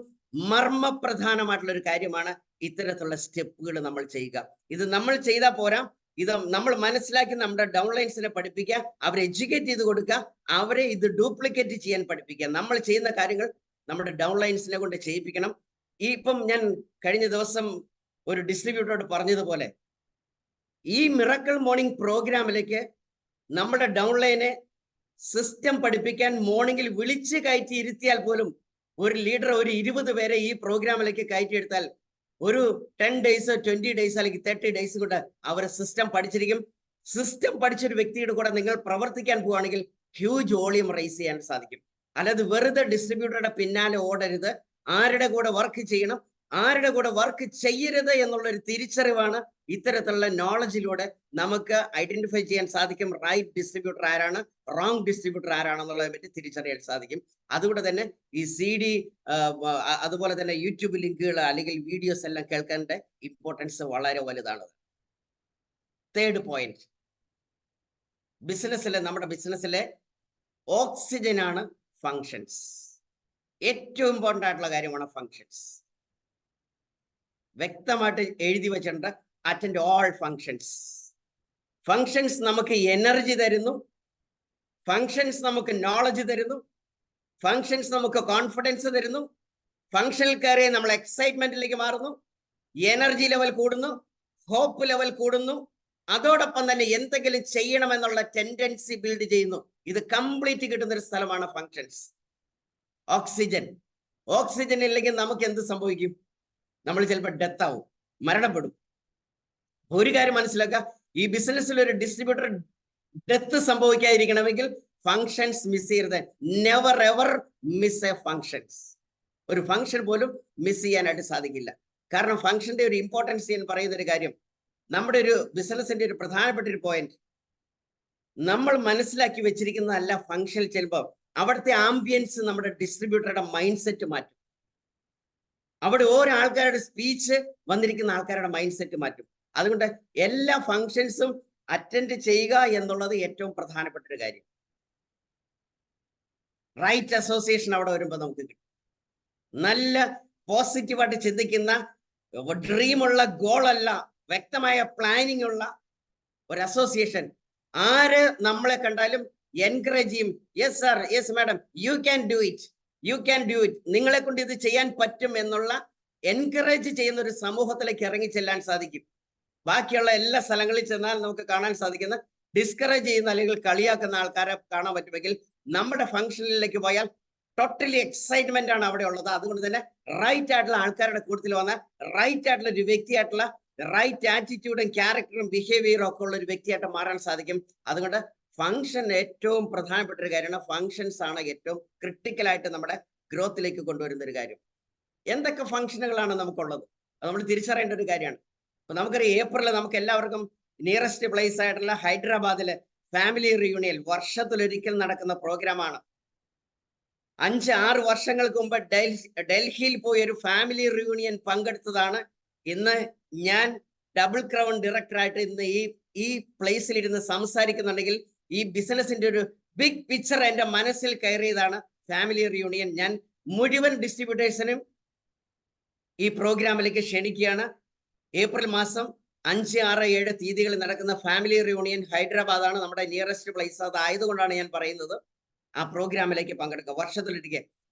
മർമ്മപ്രധാനമായിട്ടുള്ള ഒരു കാര്യമാണ് ഇത്തരത്തിലുള്ള സ്റ്റെപ്പുകൾ നമ്മൾ ചെയ്യുക. ഇത് നമ്മൾ ചെയ്താൽ പോരാ, ഇത് നമ്മൾ മനസ്സിലാക്കി നമ്മുടെ ഡൗൺലൈൻസിനെ പഠിപ്പിക്കുക, അവരെ എഡ്യൂക്കേറ്റ് ചെയ്ത് കൊടുക്കുക, അവരെ ഇത് ഡ്യൂപ്ലിക്കേറ്റ് ചെയ്യാൻ പഠിപ്പിക്കുക. നമ്മൾ ചെയ്യുന്ന കാര്യങ്ങൾ നമ്മുടെ ഡൗൺലൈൻസിനെ കൊണ്ട് ചെയ്യിപ്പിക്കണം. ഇപ്പം ഞാൻ കഴിഞ്ഞ ദിവസം ഒരു ഡിസ്ട്രിബ്യൂട്ടറോട് പറഞ്ഞതുപോലെ, ഈ മിറക്കിൾ മോർണിംഗ് പ്രോഗ്രാമിലേക്ക് നമ്മുടെ ഡൗൺലൈനെ സിസ്റ്റം പഠിപ്പിക്കാൻ മോർണിംഗിൽ വിളിച്ച് കയറ്റി ഇരുത്തിയാൽ പോലും ഒരു ലീഡർ ഒരു 20 പേരെ ഈ പ്രോഗ്രാമിലേക്ക് കയറ്റിയെടുത്താൽ ഒരു 10 ഡേയ്സ് 20 ഡേയ്സ് അല്ലെങ്കിൽ 30 ഡേയ്സ് കൊണ്ട് അവർ സിസ്റ്റം പഠിച്ചിരിക്കും. സിസ്റ്റം പഠിച്ചൊരു വ്യക്തിയുടെ കൂടെ നിങ്ങൾ പ്രവർത്തിക്കാൻ പോവുകയാണെങ്കിൽ ഹ്യൂജ് വോളിയം റൈസ് ചെയ്യാൻ സാധിക്കും. അല്ലാതെ വെറുതെ ഡിസ്ട്രിബ്യൂട്ടറുടെ പിന്നാലെ ഓടരുത്. ആരുടെ കൂടെ വർക്ക് ചെയ്യണം, ആരുടെ കൂടെ വർക്ക് ചെയ്യരുത് എന്നുള്ളൊരു തിരിച്ചറിവാണ് ഇത്തരത്തിലുള്ള നോളജിലൂടെ നമുക്ക് ഐഡന്റിഫൈ ചെയ്യാൻ സാധിക്കും. റൈറ്റ് ഡിസ്ട്രിബ്യൂട്ടർ ആരാണ്, റോങ് ഡിസ്ട്രിബ്യൂട്ടർ ആരാണെന്നുള്ളതിനെ പറ്റി തിരിച്ചറിയാൻ സാധിക്കും. അതുകൊണ്ട് തന്നെ ഈ CD അതുപോലെ തന്നെ യൂട്യൂബ് ലിങ്കുകൾ അല്ലെങ്കിൽ വീഡിയോസ് എല്ലാം കേൾക്കേണ്ട ഇമ്പോർട്ടൻസ് വളരെ വലുതാണ്. തേർഡ് പോയിന്റ്, നമ്മുടെ ബിസിനസ്സിലെ ഓക്സിജൻ ആണ് ഫങ്ഷൻസ്. ഏറ്റവും ഇമ്പോർട്ടൻ്റ് ആയിട്ടുള്ള കാര്യമാണ് ഫങ്ഷൻസ്. വ്യക്തമായിട്ട് എഴുതി വെച്ചിട്ടുണ്ട്, അറ്റൻഡ് ഓൾ ഫങ്ഷൻസ്. ഫങ്ഷൻസ് നമുക്ക് എനർജി തരുന്നു, ഫങ്ഷൻസ് നമുക്ക് നോളജ് തരുന്നു, ഫങ്ഷൻസ് നമുക്ക് കോൺഫിഡൻസ് തരുന്നു, ഫങ്ഷനിൽ കയറി നമ്മൾ എക്സൈറ്റ്മെന്റിലേക്ക് മാറുന്നു, എനർജി ലെവൽ കൂടുന്നു, ഹോപ്പ് ലെവൽ കൂടുന്നു, അതോടൊപ്പം തന്നെ എന്തെങ്കിലും ചെയ്യണമെന്നുള്ള ടെൻഡൻസി ബിൽഡ് ചെയ്യുന്നു. ഇത് കംപ്ലീറ്റ് കിട്ടുന്ന ഒരു സ്ഥലമാണ് ഫങ്ഷൻസ്. ഓക്സിജൻ ഇല്ലെങ്കിൽ നമുക്ക് എന്ത് സംഭവിക്കും? നമ്മൾ ചിലപ്പോൾ ഡെത്ത് ആവും, മരണപ്പെടും. ഒരു കാര്യം മനസ്സിലാക്കുക, ഈ ബിസിനസ്സിൽ ഒരു ഡിസ്ട്രിബ്യൂട്ടർ ഡെത്ത് സംഭവിക്കാതിരിക്കണമെങ്കിൽ ഫങ്ഷൻസ് മിസ് ചെയ്യരുത്. Never ever miss A functions. ഒരു ഫങ്ഷൻ പോലും മിസ് ചെയ്യാനായിട്ട് സാധിക്കില്ല. കാരണം ഫങ്ഷന്റെ ഒരു ഇമ്പോർട്ടൻസ് എന്ന് പറയുന്ന ഒരു കാര്യം, നമ്മുടെ ഒരു ബിസിനസിന്റെ ഒരു പ്രധാനപ്പെട്ട ഒരു പോയിന്റ്, നമ്മൾ മനസ്സിലാക്കി വെച്ചിരിക്കുന്നതല്ല ഫങ്ഷനിൽ ചെല്ലുമ്പോൾ അവിടുത്തെ ആംബിയൻസ് നമ്മുടെ ഡിസ്ട്രിബ്യൂട്ടറുടെ മൈൻഡ് സെറ്റ് മാറ്റും. അവിടെ ഓരോ ആൾക്കാരുടെ സ്പീച്ച് വന്നിരിക്കുന്ന ആൾക്കാരുടെ മൈൻഡ് സെറ്റ് മാറ്റും. അതുകൊണ്ട് എല്ലാ ഫങ്ഷൻസും അറ്റൻഡ് ചെയ്യുക എന്നുള്ളത് ഏറ്റവും പ്രധാനപ്പെട്ട ഒരു കാര്യം. റൈറ്റ് അസോസിയേഷൻ അവിടെ വരുമ്പോൾ നമുക്ക് കിട്ടും. നല്ല പോസിറ്റീവായിട്ട് ചിന്തിക്കുന്ന, ഡ്രീമുള്ള, ഗോളല്ല, വ്യക്തമായ പ്ലാനിങ് ഉള്ള ഒരു അസോസിയേഷൻ. ആര് നമ്മളെ കണ്ടാലും എൻകറേജ് ചെയ്യും. Yes sir, yes madam, you can do it, you can do it, നിങ്ങളെ കൊണ്ട് ഇത് ചെയ്യാൻ പറ്റും എന്നുള്ള എൻകറേജ് ചെയ്യുന്ന ഒരു സമൂഹത്തിലേക്ക് ഇറങ്ങി ചെല്ലാൻ സാധിക്കും. ബാക്കിയുള്ള എല്ലാ സ്ഥലങ്ങളിൽ ചെന്നാൽ നമുക്ക് കാണാൻ സാധിക്കുന്ന ഡിസ്കറേജ് ചെയ്യുന്ന അല്ലെങ്കിൽ കളിയാക്കുന്ന ആൾക്കാരെ കാണാൻ പറ്റുമെങ്കിൽ നമ്മുടെ ഫംഗ്ഷനിലേക്ക് പോയാൽ ടോട്ടലി എക്സൈറ്റ്മെന്റ് ആണ് അവിടെ ഉള്ളത്. അതുകൊണ്ട് തന്നെ റൈറ്റ് ആയിട്ടുള്ള ആൾക്കാരുടെ കൂട്ടത്തിൽ വന്ന റൈറ്റ് ആയിട്ടുള്ള ഒരു വ്യക്തിയായിട്ടുള്ള റൈറ്റ് ആറ്റിറ്റ്യൂഡും ക്യാരക്ടറും ബിഹേവിയറും ഒക്കെ ഉള്ള ഒരു വ്യക്തിയായിട്ട് മാറാൻ സാധിക്കും. അതുകൊണ്ട് ഫംഗ്ഷൻ ഏറ്റവും പ്രധാനപ്പെട്ട ഒരു കാര്യമാണ്. ഫങ്ഷൻസ് ആണ് ഏറ്റവും ക്രിട്ടിക്കലായിട്ട് നമ്മുടെ ഗ്രോത്തിലേക്ക് കൊണ്ടുവരുന്ന ഒരു കാര്യം. എന്തൊക്കെ ഫംഗ്ഷനുകളാണ് നമുക്കുള്ളത് അത് നമ്മൾ തിരിച്ചറിയേണ്ട ഒരു കാര്യമാണ്. അപ്പൊ നമുക്കറിയാം, ഏപ്രിൽ നമുക്ക് എല്ലാവർക്കും നിയറസ്റ്റ് പ്ലേസ് ആയിട്ടുള്ള ഹൈദരാബാദിലെ ഫാമിലി റിയൂണിയൻ വർഷത്തിലൊരിക്കൽ നടക്കുന്ന പ്രോഗ്രാമാണ്. 5-6 വർഷങ്ങൾക്ക് മുമ്പ് ഡൽഹിയിൽ പോയി ഒരു ഫാമിലി റിയൂണിയൻ പങ്കെടുത്തതാണ്. ഇന്ന് ഞാൻ ഡബിൾ ക്രൗൺ ഡയറക്ടറായിട്ട് ഇന്ന് ഈ പ്ലേസിൽ ഇരുന്ന് സംസാരിക്കുന്നുണ്ടെങ്കിൽ ഈ ബിസിനസിന്റെ ഒരു ബിഗ് പിക്ചർ എന്റെ മനസ്സിൽ കയറിയതാണ് ഫാമിലി റിയൂണിയൻ. ഞാൻ മുഴുവൻ ഡിസ്ട്രിബ്യൂട്ടേഴ്സിനും ഈ പ്രോഗ്രാമിലേക്ക് ക്ഷണിക്കുകയാണ്. ഏപ്രിൽ മാസം 5, 6, 7 തീയതികളിൽ നടക്കുന്ന ഫാമിലി റിയൂണിയൻ ഹൈദരാബാദാണ് നമ്മുടെ നിയറസ്റ്റ് പ്ലേസ്. അതായതുകൊണ്ടാണ് ഞാൻ പറയുന്നത് ആ പ്രോഗ്രാമിലേക്ക് പങ്കെടുക്കുക. വർഷത്തിലൊരിക്കൽ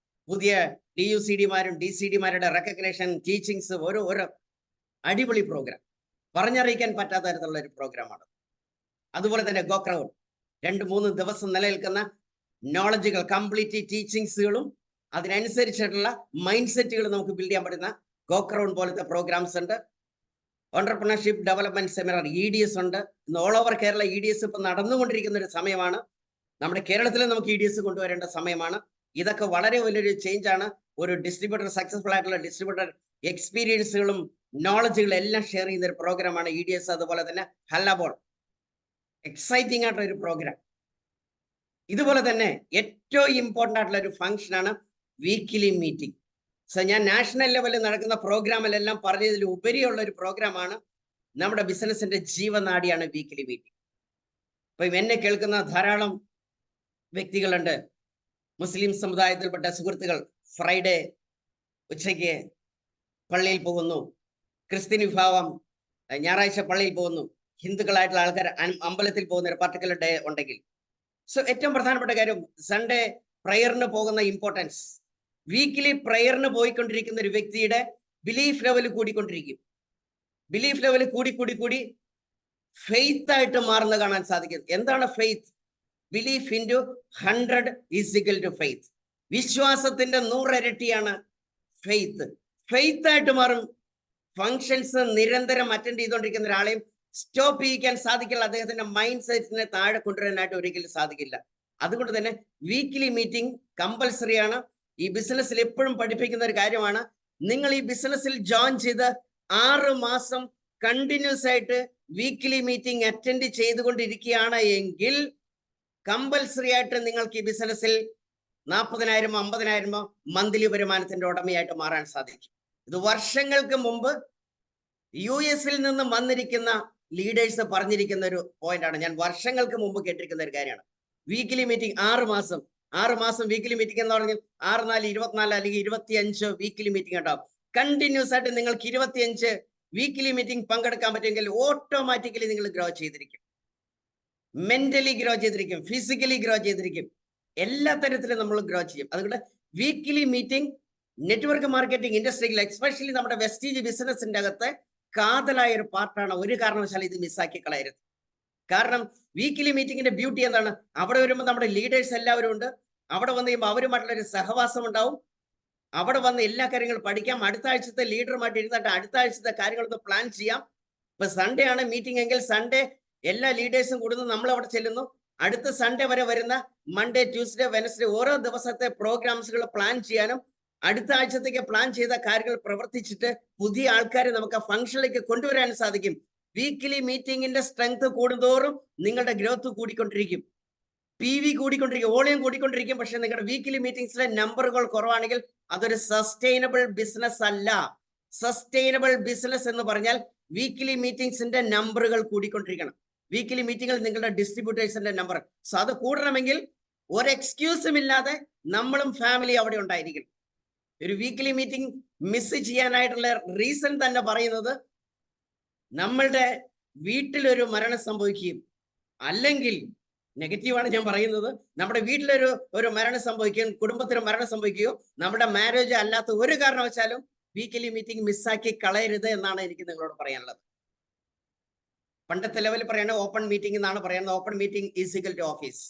പുതിയ DUCD-മാരും DCD-മാരുടെ റെക്കഗ്നേഷൻ, ടീച്ചിങ്സ്, ഓരോ അടിപൊളി പ്രോഗ്രാം, പറഞ്ഞറിയിക്കാൻ പറ്റാത്ത തരത്തിലുള്ള ഒരു പ്രോഗ്രാമാണ്. അതുപോലെ തന്നെ ഗോ ക്രൗൺ 2-3 ദിവസം നിലനിൽക്കുന്ന നോളജുകൾ, കംപ്ലീറ്റ് ടീച്ചിങ്സുകളും അതിനനുസരിച്ചിട്ടുള്ള മൈൻഡ് സെറ്റുകൾ നമുക്ക് ബിൽഡ് ചെയ്യാൻ പറ്റുന്ന ഗോ ക്രൗൺ പോലത്തെ പ്രോഗ്രാംസ് ഉണ്ട്. ഓണ്ടർപ്രണർഷിപ്പ് ഡെവലപ്മെന്റ് സെമിനാർ EDS ഉണ്ട്. ഇന്ന് ഓൾ ഓവർ കേരള EDS ഇപ്പൊ നടന്നുകൊണ്ടിരിക്കുന്ന ഒരു സമയമാണ്. നമ്മുടെ കേരളത്തിൽ നമുക്ക് EDS കൊണ്ടുവരേണ്ട സമയമാണ്. ഇതൊക്കെ വളരെ വലിയൊരു ചേഞ്ച് ആണ്. ഒരു ഡിസ്ട്രിബ്യൂട്ടർ, സക്സസ്ഫുൾ ആയിട്ടുള്ള ഡിസ്ട്രിബ്യൂട്ടർ എക്സ്പീരിയൻസുകളും നോളജുകളും എല്ലാം ഷെയർ ചെയ്യുന്ന ഒരു പ്രോഗ്രാമാണ് EDS. അതുപോലെ തന്നെ ഹല്ലബോൾ, എക്സൈറ്റിംഗ് ആയിട്ടുള്ള ഒരു പ്രോഗ്രാം. ഇതുപോലെ തന്നെ ഏറ്റവും ഇമ്പോർട്ടൻ്റ് ആയിട്ടുള്ള ഒരു ഫംഗ്ഷനാണ് വീക്കിലി മീറ്റിംഗ്. സോ ഞാൻ നാഷണൽ ലെവലിൽ നടക്കുന്ന പ്രോഗ്രാമിലെല്ലാം പറഞ്ഞതിൽ ഉപരിയുള്ള ഒരു പ്രോഗ്രാമാണ് നമ്മുടെ ബിസിനസിന്റെ ജീവനാഡിയാണ് വീക്കിലി മീറ്റിംഗ്. അപ്പൊ എന്നെ കേൾക്കുന്ന ധാരാളം വ്യക്തികളുണ്ട്. മുസ്ലിം സമുദായത്തിൽപ്പെട്ട സുഹൃത്തുക്കൾ ഫ്രൈഡേ ഉച്ചയ്ക്ക് പള്ളിയിൽ പോകുന്നു. ക്രിസ്ത്യൻ വിഭാഗം ഞായറാഴ്ച പള്ളിയിൽ പോകുന്നു. ഹിന്ദുക്കളായിട്ടുള്ള ആൾക്കാർ അമ്പലത്തിൽ പോകുന്ന ഒരു പർട്ടിക്കുലർ ഡേ ഉണ്ടെങ്കിൽ, സോ ഏറ്റവും പ്രധാനപ്പെട്ട കാര്യം സൺഡേ പ്രയറിന് പോകുന്ന ഇമ്പോർട്ടൻസ്. വീക്കിലി പ്രയറിന് പോയിക്കൊണ്ടിരിക്കുന്ന ഒരു വ്യക്തിയുടെ ബിലീഫ് ലെവൽ കൂടിക്കൊണ്ടിരിക്കും. ബിലീഫ് ലെവൽ കൂടി ഫെയ്ത്ത് ആയിട്ട് മാറുന്ന കാണാൻ സാധിക്കും. എന്താണ് faith? Belief into 100 is equal to faith. വിശ്വാസത്തിന്റെ 100 ഇരട്ടിയാണ് ഫെയ്ത്ത്. ഫെയ്ത്ത് ആയിട്ട് മാറും. ഫങ്ഷൻസ് നിരന്തരം അറ്റൻഡ് ചെയ്തുകൊണ്ടിരിക്കുന്ന ഒരാളെയും സ്റ്റോപ്പ് ചെയ്യിക്കാൻ സാധിക്കില്ല. അദ്ദേഹത്തിന്റെ മൈൻഡ് സെറ്റിനെ താഴെ കൊണ്ടുവരാനായിട്ട് ഒരിക്കലും സാധിക്കില്ല. അതുകൊണ്ട് തന്നെ വീക്കിലി മീറ്റിംഗ് കമ്പൽസറി ആണ്. ഈ ബിസിനസ്സിൽ എപ്പോഴും പഠിപ്പിക്കുന്ന ഒരു കാര്യമാണ്. നിങ്ങൾ ഈ ബിസിനസ്സിൽ ജോയിൻ ചെയ്ത് 6 മാസം കണ്ടിന്യൂസ് ആയിട്ട് വീക്ക്ലി മീറ്റിംഗ് അറ്റൻഡ് ചെയ്തുകൊണ്ടിരിക്കുകയാണ് എങ്കിൽ കമ്പൽസറി ആയിട്ട് നിങ്ങൾക്ക് ഈ ബിസിനസ്സിൽ 40,000 50,000 മന്ത്ലി വരുമാനത്തിന്റെ ഉടമയായിട്ട് മാറാൻ സാധിക്കും. ഇത് വർഷങ്ങൾക്ക് മുമ്പ് US-ൽ നിന്ന് വന്നിരിക്കുന്ന ലീഡേഴ്സ് പറഞ്ഞിരിക്കുന്ന ഒരു പോയിന്റാണ്. ഞാൻ വർഷങ്ങൾക്ക് മുമ്പ് കേട്ടിരിക്കുന്ന ഒരു കാര്യമാണ്. വീക്ക്ലി മീറ്റിംഗ് 6 മാസം വീക്ക്ലി മീറ്റിംഗ് എന്ന് പറഞ്ഞാൽ 6 4 24 അല്ലെങ്കിൽ 25 വീക്ക്ലി മീറ്റിംഗ് ഉണ്ടാവും. കണ്ടിന്യൂസ് ആയിട്ട് നിങ്ങൾക്ക് 25 വീക്ക്ലി മീറ്റിംഗ് പങ്കെടുക്കാൻ പറ്റുമെങ്കിൽ ഓട്ടോമാറ്റിക്കലി നിങ്ങൾ ഗ്രോ ചെയ്തിരിക്കും. മെന്റലി ഗ്രോ ചെയ്തിരിക്കും, ഫിസിക്കലി ഗ്രോ ചെയ്തിരിക്കും, എല്ലാ തരത്തിലും നമ്മൾ ഗ്രോ ചെയ്യും. അതുകൊണ്ട് വീക്ക്ലി മീറ്റിംഗ് നെറ്റ്വർക്ക് മാർക്കറ്റിംഗ് ഇൻഡസ്ട്രിയിൽ എക്സ്പെഷ്യലി നമ്മുടെ വെസ്റ്റീജ് ബിസിനസിന്റെ അകത്ത് കാതലായ ഒരു പാർട്ടാണ്. ഒരു കാരണവശാലും ഇത് മിസ്സാക്കി കളയരുത്. കാരണം വീക്ക്ലി മീറ്റിംഗിന്റെ ബ്യൂട്ടി എന്താണ്? അവിടെ വരുമ്പോൾ നമ്മുടെ ലീഡേഴ്സ് എല്ലാവരും ഉണ്ട്. അവിടെ വന്ന് കഴിയുമ്പോൾ അവരുമായിട്ടുള്ള ഒരു സഹവാസം ഉണ്ടാവും. അവിടെ വന്ന് എല്ലാ കാര്യങ്ങളും പഠിക്കാം. അടുത്ത ആഴ്ചത്തെ ലീഡറുമായിട്ട് ഇരുന്നിട്ട് അടുത്ത ആഴ്ചത്തെ കാര്യങ്ങളൊന്ന് പ്ലാൻ ചെയ്യാം. ഇപ്പൊ സൺഡേ ആണ് മീറ്റിംഗ് എങ്കിൽ സൺഡേ എല്ലാ ലീഡേഴ്സും കൂടുന്നു, നമ്മൾ അവിടെ ചെല്ലുന്നു. അടുത്ത സൺഡേ വരെ വരുന്ന മൺഡേ, ട്യൂസ്ഡേ, വെനസ്ഡേ ഓരോ ദിവസത്തെ പ്രോഗ്രാംസുകൾ പ്ലാൻ ചെയ്യാനും അടുത്ത ആഴ്ചത്തേക്ക് പ്ലാൻ ചെയ്ത കാര്യങ്ങൾ പ്രവർത്തിച്ചിട്ട് പുതിയ ആൾക്കാരെ നമുക്ക് ആ ഫംഗ്ഷനിലേക്ക് കൊണ്ടുവരാൻ സാധിക്കും. വീക്ക്ലി മീറ്റിംഗിന്റെ സ്ട്രെങ്ത് കൂടുന്തോറും നിങ്ങളുടെ ഗ്രോത്ത് കൂടിക്കൊണ്ടിരിക്കും, PV കൂടിക്കൊണ്ടിരിക്കും, വോളിയം കൂടിക്കൊണ്ടിരിക്കും. പക്ഷെ നിങ്ങളുടെ വീക്ക്ലി മീറ്റിംഗ്സിലെ നമ്പറുകൾ കുറവാണെങ്കിൽ അതൊരു സസ്റ്റൈനബിൾ ബിസിനസ് അല്ല. സസ്റ്റൈനബിൾ ബിസിനസ് എന്ന് പറഞ്ഞാൽ വീക്ക്ലി മീറ്റിംഗ്സിന്റെ നമ്പറുകൾ കൂടിക്കൊണ്ടിരിക്കണം. വീക്ക്ലി മീറ്റിംഗിൽ നിങ്ങളുടെ ഡിസ്ട്രിബ്യൂട്ടേഴ്സിന്റെ നമ്പർ അത് കൂടണമെങ്കിൽ ഒരു എക്സ്ക്യൂസും ഇല്ലാതെ നമ്മളും ഫാമിലി അവിടെ ഉണ്ടായിരിക്കണം. ഒരു വീക്ക്ലി മീറ്റിംഗ് മിസ് ചെയ്യാനായിട്ടുള്ള റീസൺ തന്നെ പറയുന്നത് നമ്മളുടെ വീട്ടിലൊരു മരണം സംഭവിക്കുകയും, അല്ലെങ്കിൽ നെഗറ്റീവാണ് ഞാൻ പറയുന്നത്, നമ്മുടെ വീട്ടിലൊരു മരണം സംഭവിക്കുകയും കുടുംബത്തിന് മരണം സംഭവിക്കുകയോ നമ്മുടെ മാരേജ് അല്ലാത്ത ഒരു കാരണവശാലും വീക്ക്ലി മീറ്റിംഗ് മിസ്സാക്കി കളയരുത് എന്നാണ് എനിക്ക് നിങ്ങളോട് പറയാനുള്ളത്. പണ്ടത്തെ ലെവലിൽ പറയണ ഓപ്പൺ മീറ്റിംഗ് എന്നാണ് പറയുന്നത്. Open meeting is equal to office.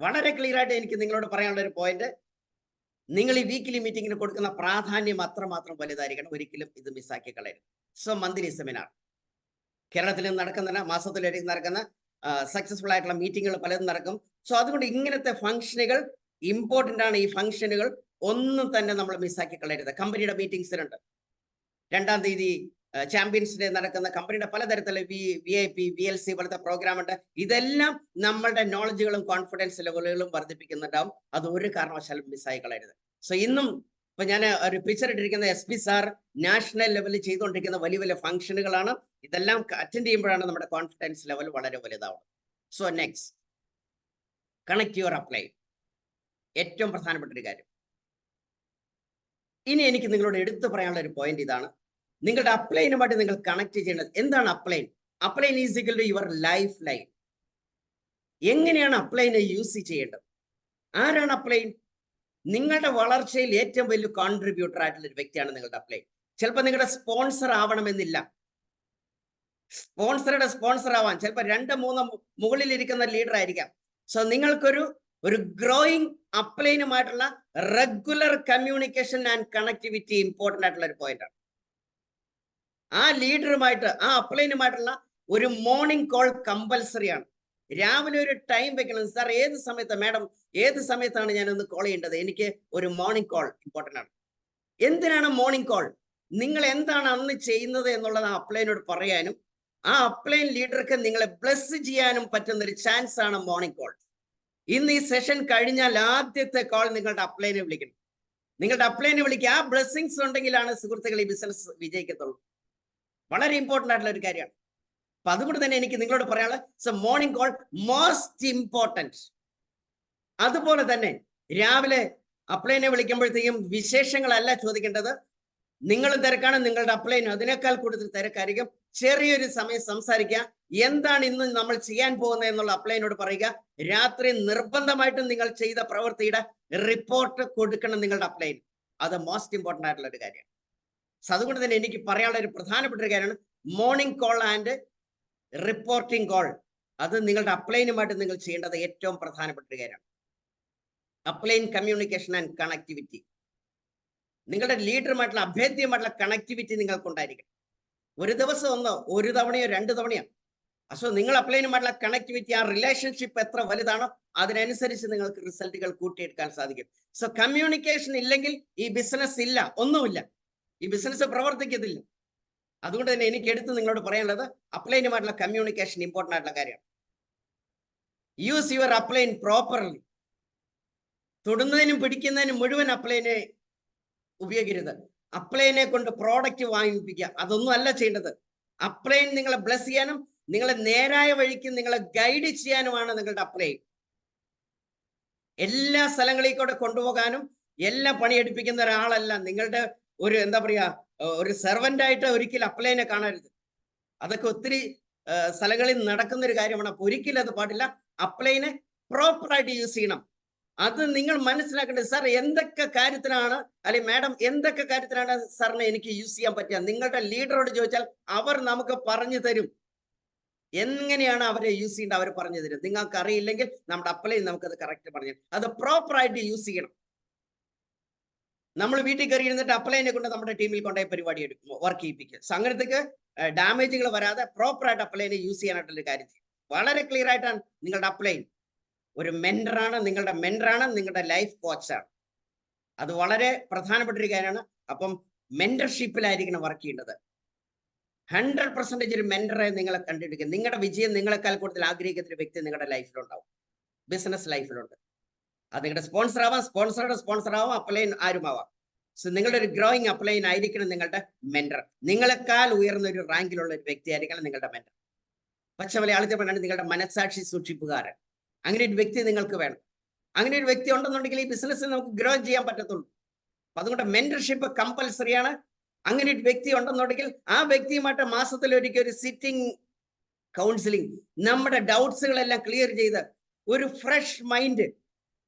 വളരെ ക്ലിയർ ആയിട്ട് എനിക്ക് നിങ്ങളോട് പറയാനുള്ള ഒരു പോയിന്റ്, നിങ്ങൾ ഈ വീക്ക്ലി മീറ്റിംഗിന് കൊടുക്കുന്ന പ്രാധാന്യം അത്രമാത്രം വലുതായിരിക്കണം. ഒരിക്കലും ഇത് മിസ്സാക്കി കളയരുത്. സോ മന്ത്ലി സെമിനാർ കേരളത്തിൽ നടക്കുന്ന മാസത്തിലൊരിക്കൽ നടക്കുന്ന സക്സസ്ഫുൾ ആയിട്ടുള്ള മീറ്റിങ്ങുകൾ പലതും നടക്കും. സോ അതുകൊണ്ട് ഇങ്ങനത്തെ ഫംഗ്ഷനുകൾ ഇമ്പോർട്ടന്റ് ആണ്. ഈ ഫംഗ്ഷനുകൾ ഒന്നും തന്നെ നമ്മൾ മിസ്സാക്കി കളയരുത്. കമ്പനിയുടെ മീറ്റിംഗ്സിലുണ്ട്. 2-ാം തീയതി ചാമ്പ്യൻസ് ഡേ നടക്കുന്ന കമ്പനിയുടെ പലതരത്തിലുള്ള VIP, VLC പോലത്തെ പ്രോഗ്രാം ഉണ്ട്. ഇതെല്ലാം നമ്മളുടെ നോളജുകളും കോൺഫിഡൻസ് ലെവലുകളും വർദ്ധിപ്പിക്കുന്നുണ്ടാവും. അത് ഒരു കാരണവശാലും മിസ്സായി കളയരുത്. സോ ഇന്നും ഇപ്പൊ ഞാൻ ഒരു പിക്ചർ ഇട്ടിരിക്കുന്ന SP സാർ നാഷണൽ ലെവലിൽ ചെയ്തുകൊണ്ടിരിക്കുന്ന വലിയ വലിയ ഫംഗ്ഷനുകളാണ്. ഇതെല്ലാം അറ്റൻഡ് ചെയ്യുമ്പോഴാണ് നമ്മുടെ കോൺഫിഡൻസ് ലെവൽ വളരെ വലുതാവുന്നത്. So next, connect your upline. ഏറ്റവും പ്രധാനപ്പെട്ട ഒരു കാര്യം. ഇനി എനിക്ക് നിങ്ങളോട് എടുത്തു പറയാനുള്ള ഒരു പോയിന്റ് ഇതാണ്. നിങ്ങളുടെ അപ്ലൈനുമായിട്ട് നിങ്ങൾ കണക്ട് ചെയ്യേണ്ടത് എന്താണ്? Upline. Upline is equal to your life line. എങ്ങനെയാണ് അപ്ലൈനെ യൂസ് ചെയ്യേണ്ടത്? ആരാണ് അപ്ലൈൻ? നിങ്ങളുടെ വളർച്ചയിൽ ഏറ്റവും വലിയ കോൺട്രിബ്യൂട്ടർ ആയിട്ടുള്ള ഒരു വ്യക്തിയാണ് നിങ്ങളുടെ അപ്ലൈൻ. ചിലപ്പോൾ നിങ്ങളുടെ സ്പോൺസർ ആവണമെന്നില്ല. സ്പോൺസറുടെ സ്പോൺസർ ആവാൻ ചിലപ്പോൾ 2-3 മുകളിലിരിക്കുന്ന ലീഡർ ആയിരിക്കാം. സോ നിങ്ങൾക്കൊരു ഗ്രോയിങ് അപ്ലൈനുമായിട്ടുള്ള regular communication and connectivity important ആയിട്ടുള്ള ഒരു പോയിന്റ് ആണ്. ആ ലീഡറുമായിട്ട്, ആ അപ്ലൈനുമായിട്ടുള്ള ഒരു മോർണിംഗ് കോൾ കമ്പൽസറി ആണ്. രാവിലെ ഒരു ടൈം വെക്കണം. സാർ ഏത് സമയത്ത്, മാഡം ഏത് സമയത്താണ് ഞാനൊന്ന് കോൾ ചെയ്യേണ്ടത്? എനിക്ക് ഒരു മോർണിംഗ് കോൾ ഇമ്പോർട്ടന്റ് ആണ്. എന്തിനാണ് മോർണിംഗ് കോൾ? നിങ്ങൾ എന്താണ് അന്ന് ചെയ്യുന്നത് എന്നുള്ളത് ആ അപ്ലൈനോട് പറയാനും ആ അപ്ലൈൻ ലീഡർക്ക് നിങ്ങളെ ബ്ലെസ് ചെയ്യാനും പറ്റുന്ന ഒരു ചാൻസ് ആണ് മോർണിംഗ് കോൾ. ഇന്ന് ഈ സെഷൻ കഴിഞ്ഞാൽ ആദ്യത്തെ കോൾ നിങ്ങളുടെ അപ്ലൈനെ വിളിക്കണം. നിങ്ങളുടെ അപ്ലൈനെ വിളിക്കുക. ആ ബ്ലെസ്സിങ്സ് ഉണ്ടെങ്കിലാണ് സുഹൃത്തുക്കൾ ഈ ബിസിനസ് വിജയിക്കത്തുള്ളൂ. വളരെ ഇമ്പോർട്ടന്റ് ആയിട്ടുള്ള ഒരു കാര്യമാണ്. അപ്പൊ അതുകൊണ്ട് തന്നെ എനിക്ക് നിങ്ങളോട് പറയാനുള്ളത് മോർണിംഗ് കോൾ മോസ്റ്റ് ഇമ്പോർട്ടൻറ്റ്. അതുപോലെ തന്നെ രാവിലെ അപ്ലൈനെ വിളിക്കുമ്പോഴത്തേക്കും വിശേഷങ്ങളല്ല ചോദിക്കേണ്ടത്. നിങ്ങളും തിരക്കാണ്, നിങ്ങളുടെ അപ്ലൈനും അതിനേക്കാൾ കൂടുതൽ തിരക്കായിരിക്കും. ചെറിയൊരു സമയം സംസാരിക്കുക. എന്താണ് ഇന്ന് നമ്മൾ ചെയ്യാൻ പോകുന്നത് എന്നുള്ള അപ്ലൈനോട് പറയുക. രാത്രി നിർബന്ധമായിട്ടും നിങ്ങൾ ചെയ്ത പ്രവൃത്തിയുടെ റിപ്പോർട്ട് കൊടുക്കണം നിങ്ങളുടെ അപ്ലൈൻ. അത് മോസ്റ്റ് ഇമ്പോർട്ടന്റ് ആയിട്ടുള്ള ഒരു കാര്യമാണ്. അതുകൊണ്ട് തന്നെ എനിക്ക് പറയാനുള്ള ഒരു പ്രധാനപ്പെട്ട ഒരു കാര്യമാണ് morning call and reporting call. അത് നിങ്ങളുടെ അപ്ലൈനുമായിട്ട് നിങ്ങൾ ചെയ്യേണ്ടത് ഏറ്റവും പ്രധാനപ്പെട്ട ഒരു കാര്യമാണ്. Upline communication and connectivity. നിങ്ങളുടെ ലീഡറുമായിട്ടുള്ള അഭേദ്യമായിട്ടുള്ള കണക്ടിവിറ്റി നിങ്ങൾക്കുണ്ടായിരിക്കണം. ഒരു ദിവസം ഒന്നോ, ഒരു തവണയോ 2 തവണയോ. സോ നിങ്ങൾ അപ്ലൈനുമായിട്ടുള്ള കണക്ടിവിറ്റി, ആ റിലേഷൻഷിപ്പ് എത്ര വലുതാണോ അതിനനുസരിച്ച് നിങ്ങൾക്ക് റിസൾട്ടുകൾ കൂട്ടിയെടുക്കാൻ സാധിക്കും. സോ കമ്മ്യൂണിക്കേഷൻ ഇല്ലെങ്കിൽ ഈ ബിസിനസ് ഇല്ല, ഒന്നുമില്ല. ഈ ബിസിനസ് പ്രവർത്തിക്കത്തില്ല. അതുകൊണ്ട് തന്നെ എനിക്ക് എടുത്ത് നിങ്ങളോട് പറയാനുള്ളത് അപ്ലൈനുമായിട്ടുള്ള കമ്മ്യൂണിക്കേഷൻ ഇമ്പോർട്ടൻ്റ് ആയിട്ടുള്ള കാര്യമാണ്. Use your upline properly. തൊടുന്നതിനും പിടിക്കുന്നതിനും മുഴുവൻ അപ്ലൈനെ ഉപയോഗിക്കരുത്. അപ്ലൈനെ കൊണ്ട് പ്രോഡക്റ്റ് വാങ്ങിപ്പിക്കുക, അതൊന്നും അല്ല ചെയ്യേണ്ടത്. അപ്ലൈൻ നിങ്ങളെ ബ്ലസ് ചെയ്യാനും നിങ്ങളെ നേരായ വഴിക്ക് നിങ്ങളെ ഗൈഡ് ചെയ്യാനുമാണ് നിങ്ങളുടെ അപ്ലൈൻ. എല്ലാ സ്ഥലങ്ങളിലേക്കൂടെ കൊണ്ടുപോകാനും എല്ലാം പണിയെടുപ്പിക്കുന്ന ഒരാളല്ല. നിങ്ങളുടെ ഒരു എന്താ പറയാ ഒരു സെർവന്റ് ആയിട്ട് ഒരിക്കലും അപ്ലൈനെ കാണരുത്. അതൊക്കെ ഒത്തിരി സ്ഥലങ്ങളിൽ നടക്കുന്ന ഒരു കാര്യമാണ്. അപ്പൊ ഒരിക്കലും അത് പാടില്ല. അപ്ലൈനെ പ്രോപ്പറായിട്ട് യൂസ് ചെയ്യണം. അത് നിങ്ങൾ മനസ്സിലാക്കേണ്ടത്. സാർ എന്തൊക്കെ കാര്യത്തിനാണ് അല്ലെങ്കിൽ മാഡം എന്തൊക്കെ കാര്യത്തിനാണ് സാറിനെ എനിക്ക് യൂസ് ചെയ്യാൻ പറ്റുക? നിങ്ങളുടെ ലീഡറോട് ചോദിച്ചാൽ അവർ നമുക്ക് പറഞ്ഞു തരും. എങ്ങനെയാണ് അവരെ യൂസ് ചെയ്യേണ്ടത് അവർ പറഞ്ഞു തരും. നിങ്ങൾക്ക് അറിയില്ലെങ്കിൽ നമ്മുടെ അപ്ലൈൻ നമുക്കത് കറക്റ്റ് പറഞ്ഞു തരും. അത് പ്രോപ്പറായിട്ട് യൂസ് ചെയ്യണം. നമ്മൾ വീട്ടിൽ കയറി ഇരുന്നിട്ട് അപ്ലൈനെ കൊണ്ട് നമ്മുടെ ടീമിൽ കൊണ്ടുപോയി പരിപാടി എടുക്കും, വർക്ക് ചെയ്യിപ്പിക്കുക. സോ അങ്ങനത്തേക്ക് ഡാമേജുകൾ വരാതെ പ്രോപ്പറായിട്ട് അപ്ലൈനെ യൂസ് ചെയ്യാനായിട്ടുള്ള കാര്യം ചെയ്യും. വളരെ ക്ലിയർ ആയിട്ടാണ് നിങ്ങളുടെ അപ്ലൈൻ ഒരു മെന്ററാണ്, നിങ്ങളുടെ മെന്ററാണ്, നിങ്ങളുടെ ലൈഫ് കോച്ചാണ്. അത് വളരെ പ്രധാനപ്പെട്ട ഒരു കാര്യമാണ്. അപ്പം മെന്റർഷിപ്പിലായിരിക്കണം വർക്ക് ചെയ്യേണ്ടത്. 100% ഒരു മെന്ററെ നിങ്ങളെ കണ്ടെടുക്കുക. നിങ്ങളുടെ വിജയം നിങ്ങളെക്കാൾ കൂടുതൽ ആഗ്രഹിക്കുന്ന ഒരു വ്യക്തി നിങ്ങളുടെ ലൈഫിലുണ്ടാവും, ബിസിനസ് ലൈഫിലുണ്ട്. അത് നിങ്ങളുടെ സ്പോൺസർ ആവാം, സ്പോൺസറുടെ സ്പോൺസർ ആവാം, അപ്ലൈൻ ആരുമാവാം. സോ നിങ്ങളുടെ ഒരു ഗ്രോയിങ് അപ്ലൈൻ ആയിരിക്കണം നിങ്ങളുടെ മെന്റർ. നിങ്ങളെക്കാൾ ഉയർന്ന ഒരു റാങ്കിലുള്ള ഒരു വ്യക്തി ആയിരിക്കണം നിങ്ങളുടെ മെന്റർ. പച്ച മലയാളത്തിൽ പറഞ്ഞാൽ നിങ്ങളുടെ മനസാക്ഷി സൂക്ഷിപ്പുകാരൻ. അങ്ങനെ ഒരു വ്യക്തി നിങ്ങൾക്ക് വേണം. അങ്ങനെ ഒരു വ്യക്തി ഉണ്ടെന്നുണ്ടെങ്കിൽ ഈ ബിസിനസ്സിൽ നമുക്ക് ഗ്രോ ചെയ്യാൻ പറ്റത്തുള്ളൂ. അപ്പൊ അതുകൊണ്ട് മെന്റർഷിപ്പ് കമ്പൽസറിയാണ്. അങ്ങനെ ഒരു വ്യക്തി ഉണ്ടെന്നുണ്ടെങ്കിൽ ആ വ്യക്തിയുമായിട്ട് മാസത്തിലൊരിക്കൽ ഒരു സിറ്റിംഗ് കൗൺസിലിംഗ്, നമ്മുടെ ഡൗട്ട്സുകളെല്ലാം ക്ലിയർ ചെയ്ത് ഒരു ഫ്രഷ് മൈൻഡ്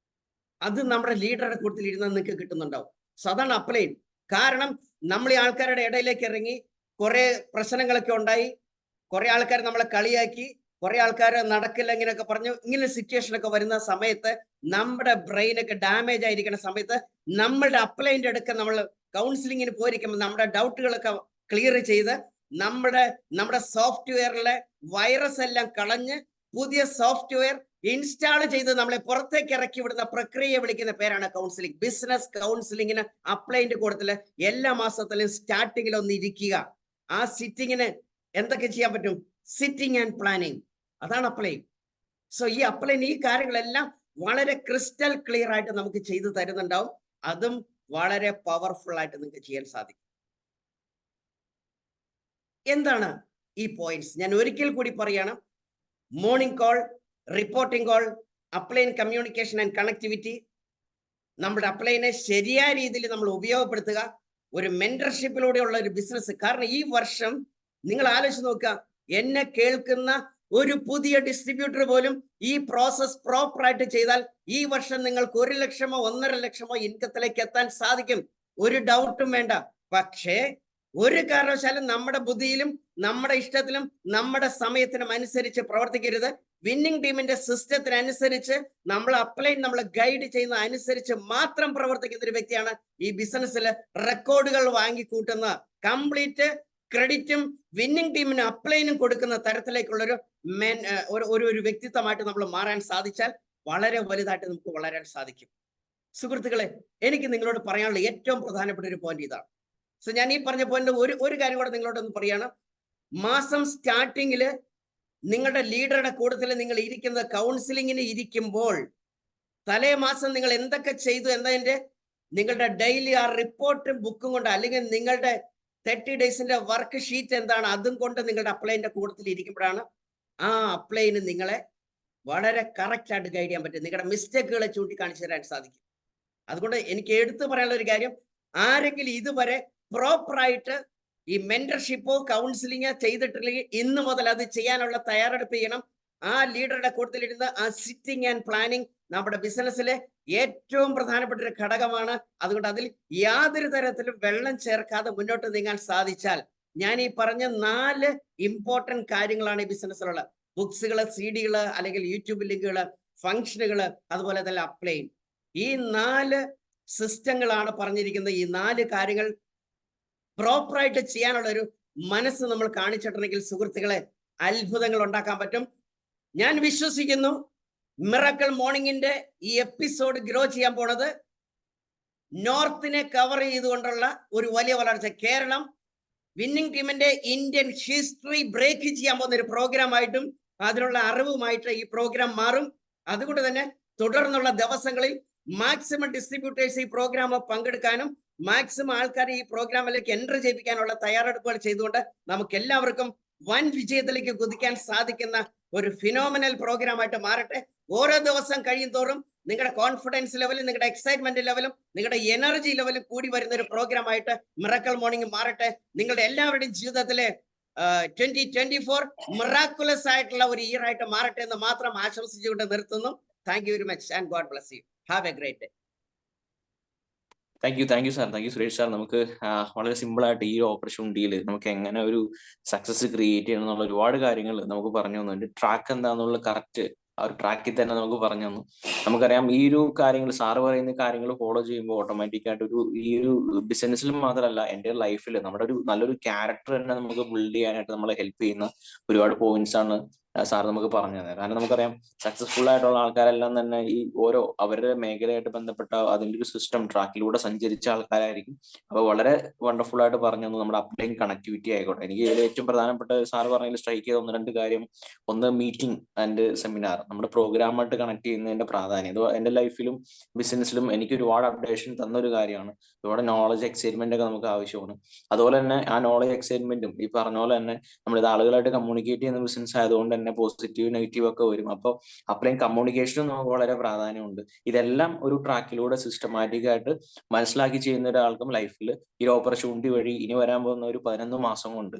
അത് നമ്മുടെ ലീഡറുടെ കൂട്ടത്തിൽ ഇരുന്ന് നിങ്ങൾക്ക് കിട്ടുന്നുണ്ടാവും. സോ അതാണ് അപ്ലൈൻ. കാരണം നമ്മൾ ഈ ആൾക്കാരുടെ ഇടയിലേക്ക് ഇറങ്ങി കുറെ പ്രശ്നങ്ങളൊക്കെ ഉണ്ടായി, കുറെ ആൾക്കാർ നമ്മളെ കളിയാക്കി, കുറെ ആൾക്കാർ നടക്കില്ല ഇങ്ങനെയൊക്കെ പറഞ്ഞു, ഇങ്ങനെ സിറ്റുവേഷൻ ഒക്കെ വരുന്ന സമയത്ത് നമ്മുടെ ബ്രെയിനൊക്കെ ഡാമേജ് ആയിരിക്കുന്ന സമയത്ത് നമ്മളുടെ അപ്ലൈൻ്റെ അടുക്ക നമ്മൾ കൗൺസിലിങ്ങിന് പോയിരിക്കുമ്പോൾ നമ്മുടെ ഡൗട്ടുകളൊക്കെ ക്ലിയർ ചെയ്ത് നമ്മുടെ സോഫ്റ്റ്വെയറിലെ വൈറസ് എല്ലാം കളഞ്ഞ് പുതിയ സോഫ്റ്റ്വെയർ ഇൻസ്റ്റാൾ ചെയ്ത് നമ്മളെ പുറത്തേക്ക് ഇറക്കി വിടുന്ന പ്രക്രിയയെ വിളിക്കുന്ന പേരാണ് കൗൺസിലിംഗ്. ബിസിനസ് കൗൺസിലിങ്ങിന് അപ്ലൈൻ്റെ കൂട്ടത്തില് എല്ലാ മാസത്തിലും സ്റ്റാർട്ടിങ്ങിൽ ഒന്ന് ഇരിക്കുക. ആ സിറ്റിങ്ങിന് എന്തൊക്കെ ചെയ്യാൻ പറ്റും? സിറ്റിംഗ് ആൻഡ് പ്ലാനിങ്, അതാണ് അപ്ലൈൻ. സോ ഈ അപ്ലൈൻ ഈ കാര്യങ്ങളെല്ലാം വളരെ ക്രിസ്റ്റൽ ക്ലിയർ ആയിട്ട് നമുക്ക് ചെയ്തു തരുന്നുണ്ടാവും. അതും വളരെ പവർഫുൾ ആയിട്ട് നിങ്ങൾക്ക് ചെയ്യാൻ സാധിക്കും. എന്താണ് ഈ പോയിന്റ്സ്? ഞാൻ ഒരിക്കൽ കൂടി പറയണം. Morning call, reporting call, upline communication and connectivity. നമ്മുടെ അപ്ലൈനെ ശരിയായ രീതിയിൽ നമ്മൾ ഉപയോഗപ്പെടുത്തുക. ഒരു മെന്റർഷിപ്പിലൂടെയുള്ള ഒരു ബിസിനസ്. കാരണം ഈ വർഷം നിങ്ങൾ ആലോചിച്ച് നോക്കുക, എന്നെ കേൾക്കുന്ന ഒരു പുതിയ ഡിസ്ട്രിബ്യൂട്ടർ പോലും ഈ പ്രോസസ് പ്രോപ്പറായിട്ട് ചെയ്താൽ ഈ വർഷം നിങ്ങൾക്ക് 1 ലക്ഷമോ 1.5 ലക്ഷമോ ഇൻകത്തിലേക്ക് എത്താൻ സാധിക്കും. ഒരു ഡൗട്ടും വേണ്ട. പക്ഷേ ഒരു കാരണവശാലും നമ്മുടെ ബുദ്ധിയിലും നമ്മുടെ ഇഷ്ടത്തിലും നമ്മുടെ സമയത്തിനും അനുസരിച്ച് പ്രവർത്തിക്കരുത്. വിന്നിംഗ് ടീമിന്റെ സിസ്റ്റത്തിനനുസരിച്ച് നമ്മൾ അപ്ലൈൻ നമ്മളെ ഗൈഡ് ചെയ്യുന്ന അനുസരിച്ച് മാത്രം പ്രവർത്തിക്കുന്ന ഒരു വ്യക്തിയാണ് ഈ ബിസിനസ്സിൽ റെക്കോർഡുകൾ വാങ്ങിക്കൂട്ടുന്ന, കംപ്ലീറ്റ് ക്രെഡിറ്റും വിന്നിംഗ് ടീമിന് അപ്ലൈനും കൊടുക്കുന്ന തരത്തിലേക്കുള്ളൊരു ഒരു വ്യക്തിത്വമായിട്ട് നമ്മൾ മാറാൻ സാധിച്ചാൽ വളരെ വലുതായിട്ട് നമുക്ക് വളരാൻ സാധിക്കും. സുഹൃത്തുക്കളെ, എനിക്ക് നിങ്ങളോട് പറയാനുള്ള ഏറ്റവും പ്രധാനപ്പെട്ട ഒരു പോയിന്റ് ഇതാണ്. സോ ഞാൻ ഈ പറഞ്ഞ പോയിന്റ് ഒരു കാര്യം കൂടെ നിങ്ങളോടൊന്ന് പറയാണ്. മാസം സ്റ്റാർട്ടിങ്ങില് നിങ്ങളുടെ ലീഡറുടെ കൂട്ടത്തിൽ നിങ്ങൾ ഇരിക്കുന്നത് കൗൺസിലിങ്ങിന് ഇരിക്കുമ്പോൾ തലേ മാസം നിങ്ങൾ എന്തൊക്കെ ചെയ്തു എന്നതിന്റെ നിങ്ങളുടെ ഡെയിലി ആ റിപ്പോർട്ടും ബുക്കും കൊണ്ട്, അല്ലെങ്കിൽ നിങ്ങളുടെ 30 ഡേയ്സിന്റെ വർക്ക് ഷീറ്റ് എന്താണ് അതും കൊണ്ട് നിങ്ങളുടെ അപ്ലൈൻ്റെ കൂട്ടത്തിൽ ഇരിക്കുമ്പോഴാണ് ആ അപ്ലൈന് നിങ്ങളെ വളരെ കറക്റ്റ് ആയിട്ട് ഗൈഡ് ചെയ്യാൻ പറ്റും. നിങ്ങളുടെ മിസ്റ്റേക്കുകളെ ചൂണ്ടിക്കാണിച്ചു തരാൻ സാധിക്കും. അതുകൊണ്ട് എനിക്ക് എടുത്തു പറയാനുള്ള ഒരു കാര്യം, ആരെങ്കിലും ഇതുവരെ പ്രോപ്പറായിട്ട് ഈ മെന്റർഷിപ്പോ കൗൺസിലിങ്ങോ ചെയ്തിട്ടില്ലെങ്കിൽ ഇന്ന് മുതൽ അത് ചെയ്യാനുള്ള തയ്യാറെടുപ്പ് ചെയ്യണം. ആ ലീഡറുടെ കൂട്ടത്തിലിരുന്ന് ആ സിറ്റിംഗ് ആൻഡ് പ്ലാനിങ് നമ്മുടെ ബിസിനസ്സിലെ ഏറ്റവും പ്രധാനപ്പെട്ട ഒരു ഘടകമാണ്. അതുകൊണ്ട് അതിൽ യാതൊരു തരത്തിലും വെള്ളം ചേർക്കാതെ മുന്നോട്ട് നീങ്ങാൻ സാധിച്ചാൽ, ഞാൻ ഈ പറഞ്ഞ 4 ഇമ്പോർട്ടന്റ് കാര്യങ്ങളാണ് ഈ ബിസിനസ്സിലുള്ള ബുക്സുകള്, CD കള്, അല്ലെങ്കിൽ യൂട്യൂബ് ലിങ്കുകള്, ഫംഗ്ഷനുകള്, അതുപോലെ തന്നെ അപ്ലൈൻ. ഈ 4 സിസ്റ്റങ്ങളാണ് പറഞ്ഞിരിക്കുന്നത്. ഈ 4 കാര്യങ്ങൾ പ്രോപ്പറായിട്ട് ചെയ്യാനുള്ള ഒരു മനസ്സ് നമ്മൾ കാണിച്ചിട്ടുണ്ടെങ്കിൽ സുഹൃത്തുക്കളെ, അത്ഭുതങ്ങൾ ഉണ്ടാക്കാൻ പറ്റും. ഞാൻ വിശ്വസിക്കുന്നു മിറക്കിൾ മോർണിംഗിന്റെ ഈ എപ്പിസോഡ് ഗ്രോ ചെയ്യാൻ പോണത് നോർത്തിനെ കവർ ചെയ്തുകൊണ്ടുള്ള ഒരു വലിയ വളർച്ച. കേരളം വിന്നിംഗ് ടീമിന്റെ ഇന്ത്യൻ ഹിസ്റ്ററി ബ്രേക്ക് ചെയ്യാൻ പോകുന്ന ഒരു പ്രോഗ്രാം ആയിട്ടും അതിനുള്ള അറിവുമായിട്ട് ഈ പ്രോഗ്രാം മാറും. അതുകൊണ്ട് തന്നെ തുടർന്നുള്ള ദിവസങ്ങളിൽ മാക്സിമം ഡിസ്ട്രിബ്യൂട്ടേഴ്സ് ഈ പ്രോഗ്രാം പങ്കെടുക്കാനും മാക്സിമം ആൾക്കാരെ ഈ പ്രോഗ്രാമിലേക്ക് എൻട്രി ചെയ്യിപ്പിക്കാനുള്ള തയ്യാറെടുപ്പുകൾ ചെയ്തുകൊണ്ട് നമുക്ക് എല്ലാവർക്കും വൻ വിജയത്തിലേക്ക് കുതിക്കാൻ സാധിക്കുന്ന ഒരു ഫിനോമിനൽ പ്രോഗ്രാം ആയിട്ട് മാറട്ടെ. ഓരോ ദിവസം കഴിയും തോറും നിങ്ങളുടെ കോൺഫിഡൻസ് ലെവലും നിങ്ങളുടെ എക്സൈറ്റ്മെന്റ് ലെവലും നിങ്ങളുടെ എനർജി ലെവലും കൂടി വരുന്ന ഒരു പ്രോഗ്രാം ആയിട്ട് മിറാക്കിൾ മോർണിംഗ് മാറട്ടെ. നിങ്ങളുടെ എല്ലാവരുടെയും ജീവിതത്തിലെ 2024 മിറാക്കുലസ് ആയിട്ടുള്ള ഒരു ഇയർ ആയിട്ട് മാറട്ടെ എന്ന് മാത്രം ആശംസിച്ചുകൊണ്ട് നിർത്തുന്നു. Thank you very much and God bless you. Have A great day. Thank you sir, thank you Suresh sir. നമുക്ക് വളരെ സിമ്പിൾ ആയിട്ട് ഈ ഓപ്പർച്യൂണിറ്റിയിൽ നമുക്ക് എങ്ങനെ ഒരു സക്സസ് ക്രിയേറ്റ് ചെയ്യണം എന്നുള്ള ഒരുപാട് കാര്യങ്ങൾ നമുക്ക് പറഞ്ഞു തന്നുണ്ട്. ട്രാക്ക് എന്താന്നുള്ള കറക്റ്റ് ആ ഒരു ട്രാക്കിൽ തന്നെ നമുക്ക് പറഞ്ഞു തന്നു. നമുക്കറിയാം ഈ ഒരു കാര്യങ്ങൾ സാറ് പറയുന്ന കാര്യങ്ങൾ ഫോളോ ചെയ്യുമ്പോൾ ഓട്ടോമാറ്റിക് ആയിട്ട് ഈ ഒരു ബിസിനസ്സിൽ മാത്രമല്ല എൻ്റെ ലൈഫിൽ നമ്മുടെ ഒരു നല്ലൊരു ക്യാരക്ടർ തന്നെ നമുക്ക് ബിൽഡ് ചെയ്യാനായിട്ട് നമ്മളെ ഹെൽപ്പ് ചെയ്യുന്ന ഒരുപാട് പോയിന്റ്സ് ആണ് സാർ നമുക്ക് പറഞ്ഞു തന്നെ. കാരണം നമുക്കറിയാം സക്സസ്ഫുൾ ആയിട്ടുള്ള ആൾക്കാരെല്ലാം തന്നെ ഈ ഓരോ അവരുടെ മേഖലയായിട്ട് ബന്ധപ്പെട്ട അതിൻ്റെ ഒരു സിസ്റ്റം ട്രാക്കിലൂടെ സഞ്ചരിച്ച ആൾക്കാരായിരിക്കും. അപ്പൊ വളരെ വണ്ടർഫുൾ ആയിട്ട് പറഞ്ഞു തന്നു. നമ്മുടെ അപ്ലൈൻ കണക്ടിവിറ്റി ആയിക്കോട്ടെ. എനിക്ക് ഇതിൽ ഏറ്റവും പ്രധാനപ്പെട്ട സാറ് പറഞ്ഞതിൽ സ്ട്രൈക്ക് ചെയ്ത 1-2 കാര്യം. ഒന്ന്, മീറ്റിംഗ് ആൻഡ് സെമിനാർ നമ്മുടെ പ്രോഗ്രാമായിട്ട് കണക്ട് ചെയ്യുന്നതിന്റെ പ്രാധാന്യം. ഇത് എൻ്റെ ലൈഫിലും ബിസിനസ്സിലും എനിക്ക് ഒരുപാട് അപ്ഡേഷൻ തന്നൊരു കാര്യമാണ്. ഒരുപാട് നോളജ് എക്സൈറ്റ്മെന്റ് ഒക്കെ നമുക്ക് ആവശ്യമാണ്. അതുപോലെ തന്നെ ആ നോളജ് എക്സൈറ്റ്മെന്റും ഈ പറഞ്ഞ പോലെ തന്നെ നമ്മളിത് ആളുകളായിട്ട് കമ്മ്യൂണിക്കേറ്റ് ചെയ്യുന്ന ബിസിനസ് ആയതുകൊണ്ട് തന്നെ പോസിറ്റീവ് നെഗറ്റീവ് ഒക്കെ വരും. അപ്പോൾ അപ്ലൈൻ കമ്മ്യൂണിക്കേഷനും നമുക്ക് വളരെ പ്രാധാന്യമുണ്ട്. ഇതെല്ലാം ഒരു ട്രാക്കിലൂടെ സിസ്റ്റമാറ്റിക് ആയിട്ട് മനസ്സിലാക്കി ചെയ്യുന്ന ഒരാൾക്കും ലൈഫിൽ ഈ ഓപ്പർച്യൂണിറ്റി വഴി ഇനി വരാൻ പോകുന്ന ഒരു 11 മാസം കൊണ്ട്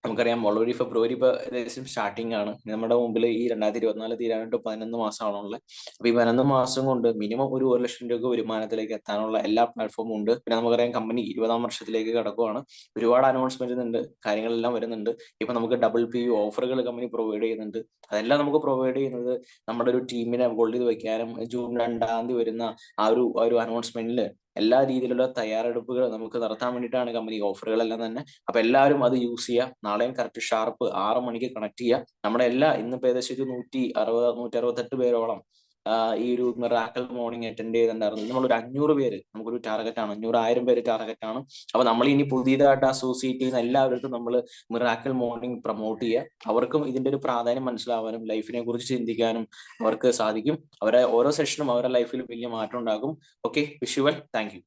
നമുക്കറിയാം ഓൾറെഡി ഫെബ്രുവരി ഇപ്പൊ ഏകദേശം സ്റ്റാർട്ടിംഗ് ആണ്. നമ്മുടെ മുമ്പിൽ ഈ 2024 തീരാനായിട്ട് 11 മാസമാണുള്ളത്. അപ്പൊ ഈ 11 മാസം കൊണ്ട് മിനിമം ഒരു 1 ലക്ഷം രൂപ വരുമാനത്തിലേക്ക് എത്താനുള്ള എല്ലാ പ്ലാറ്റ്ഫോമും ഉണ്ട്. പിന്നെ നമുക്കറിയാം കമ്പനി 20ാം വർഷത്തിലേക്ക് കടക്കുവാണ്. ഒരുപാട് അനൗൺസ്മെന്റ് ഉണ്ട്, കാര്യങ്ങളെല്ലാം വരുന്നുണ്ട്. ഇപ്പൊ നമുക്ക് ഡബിൾ PU ഓഫറുകൾ കമ്പനി പ്രൊവൈഡ് ചെയ്യുന്നുണ്ട്. അതെല്ലാം നമുക്ക് പ്രൊവൈഡ് ചെയ്യുന്നത് നമ്മുടെ ഒരു ടീമിനെ ഹോൾഡ് ചെയ്ത് വെക്കാനും ജൂൺ 2-ാം തീയതി വരുന്ന ആ ഒരു അനൗൺസ്മെന്റിൽ എല്ലാ രീതിയിലുള്ള തയ്യാറെടുപ്പുകൾ നമുക്ക് നടത്താൻ വേണ്ടിയിട്ടാണ് കമ്പനി ഓഫറുകളെല്ലാം തന്നെ. അപ്പൊ എല്ലാവരും അത് യൂസ് ചെയ്യുക. നാളെയും കറക്റ്റ് ഷാർപ്പ് 6 മണിക്ക് കണക്ട് ചെയ്യുക. നമ്മുടെ ഇന്നിപ്പോ ഏകദേശം ഒരു 168 പേരോളം ഈ ഒരു മിറാക്കിൾ മോർണിംഗ് അറ്റൻഡ് ചെയ്തിട്ടുണ്ടായിരുന്നു. നമ്മളൊരു 500 പേര് നമുക്കൊരു ടാർഗറ്റ് ആണ്, 500,000 പേര് ടാർഗറ്റ് ആണ്. അപ്പൊ നമ്മൾ ഇനി പുതിയതായിട്ട് അസോസിയേറ്റ് ചെയ്യുന്ന എല്ലാവർക്കും നമ്മൾ മിറാക്കിൾ മോർണിംഗ് പ്രൊമോട്ട് ചെയ്യുക. അവർക്കും ഇതിന്റെ ഒരു പ്രാധാന്യം മനസ്സിലാവാനും ലൈഫിനെ കുറിച്ച് ചിന്തിക്കാനും അവർക്ക് സാധിക്കും. അവരെ ഓരോ സെഷനും അവരുടെ ലൈഫിൽ വലിയ മാറ്റം ഉണ്ടാകും. Okay, wish you well. Thank you.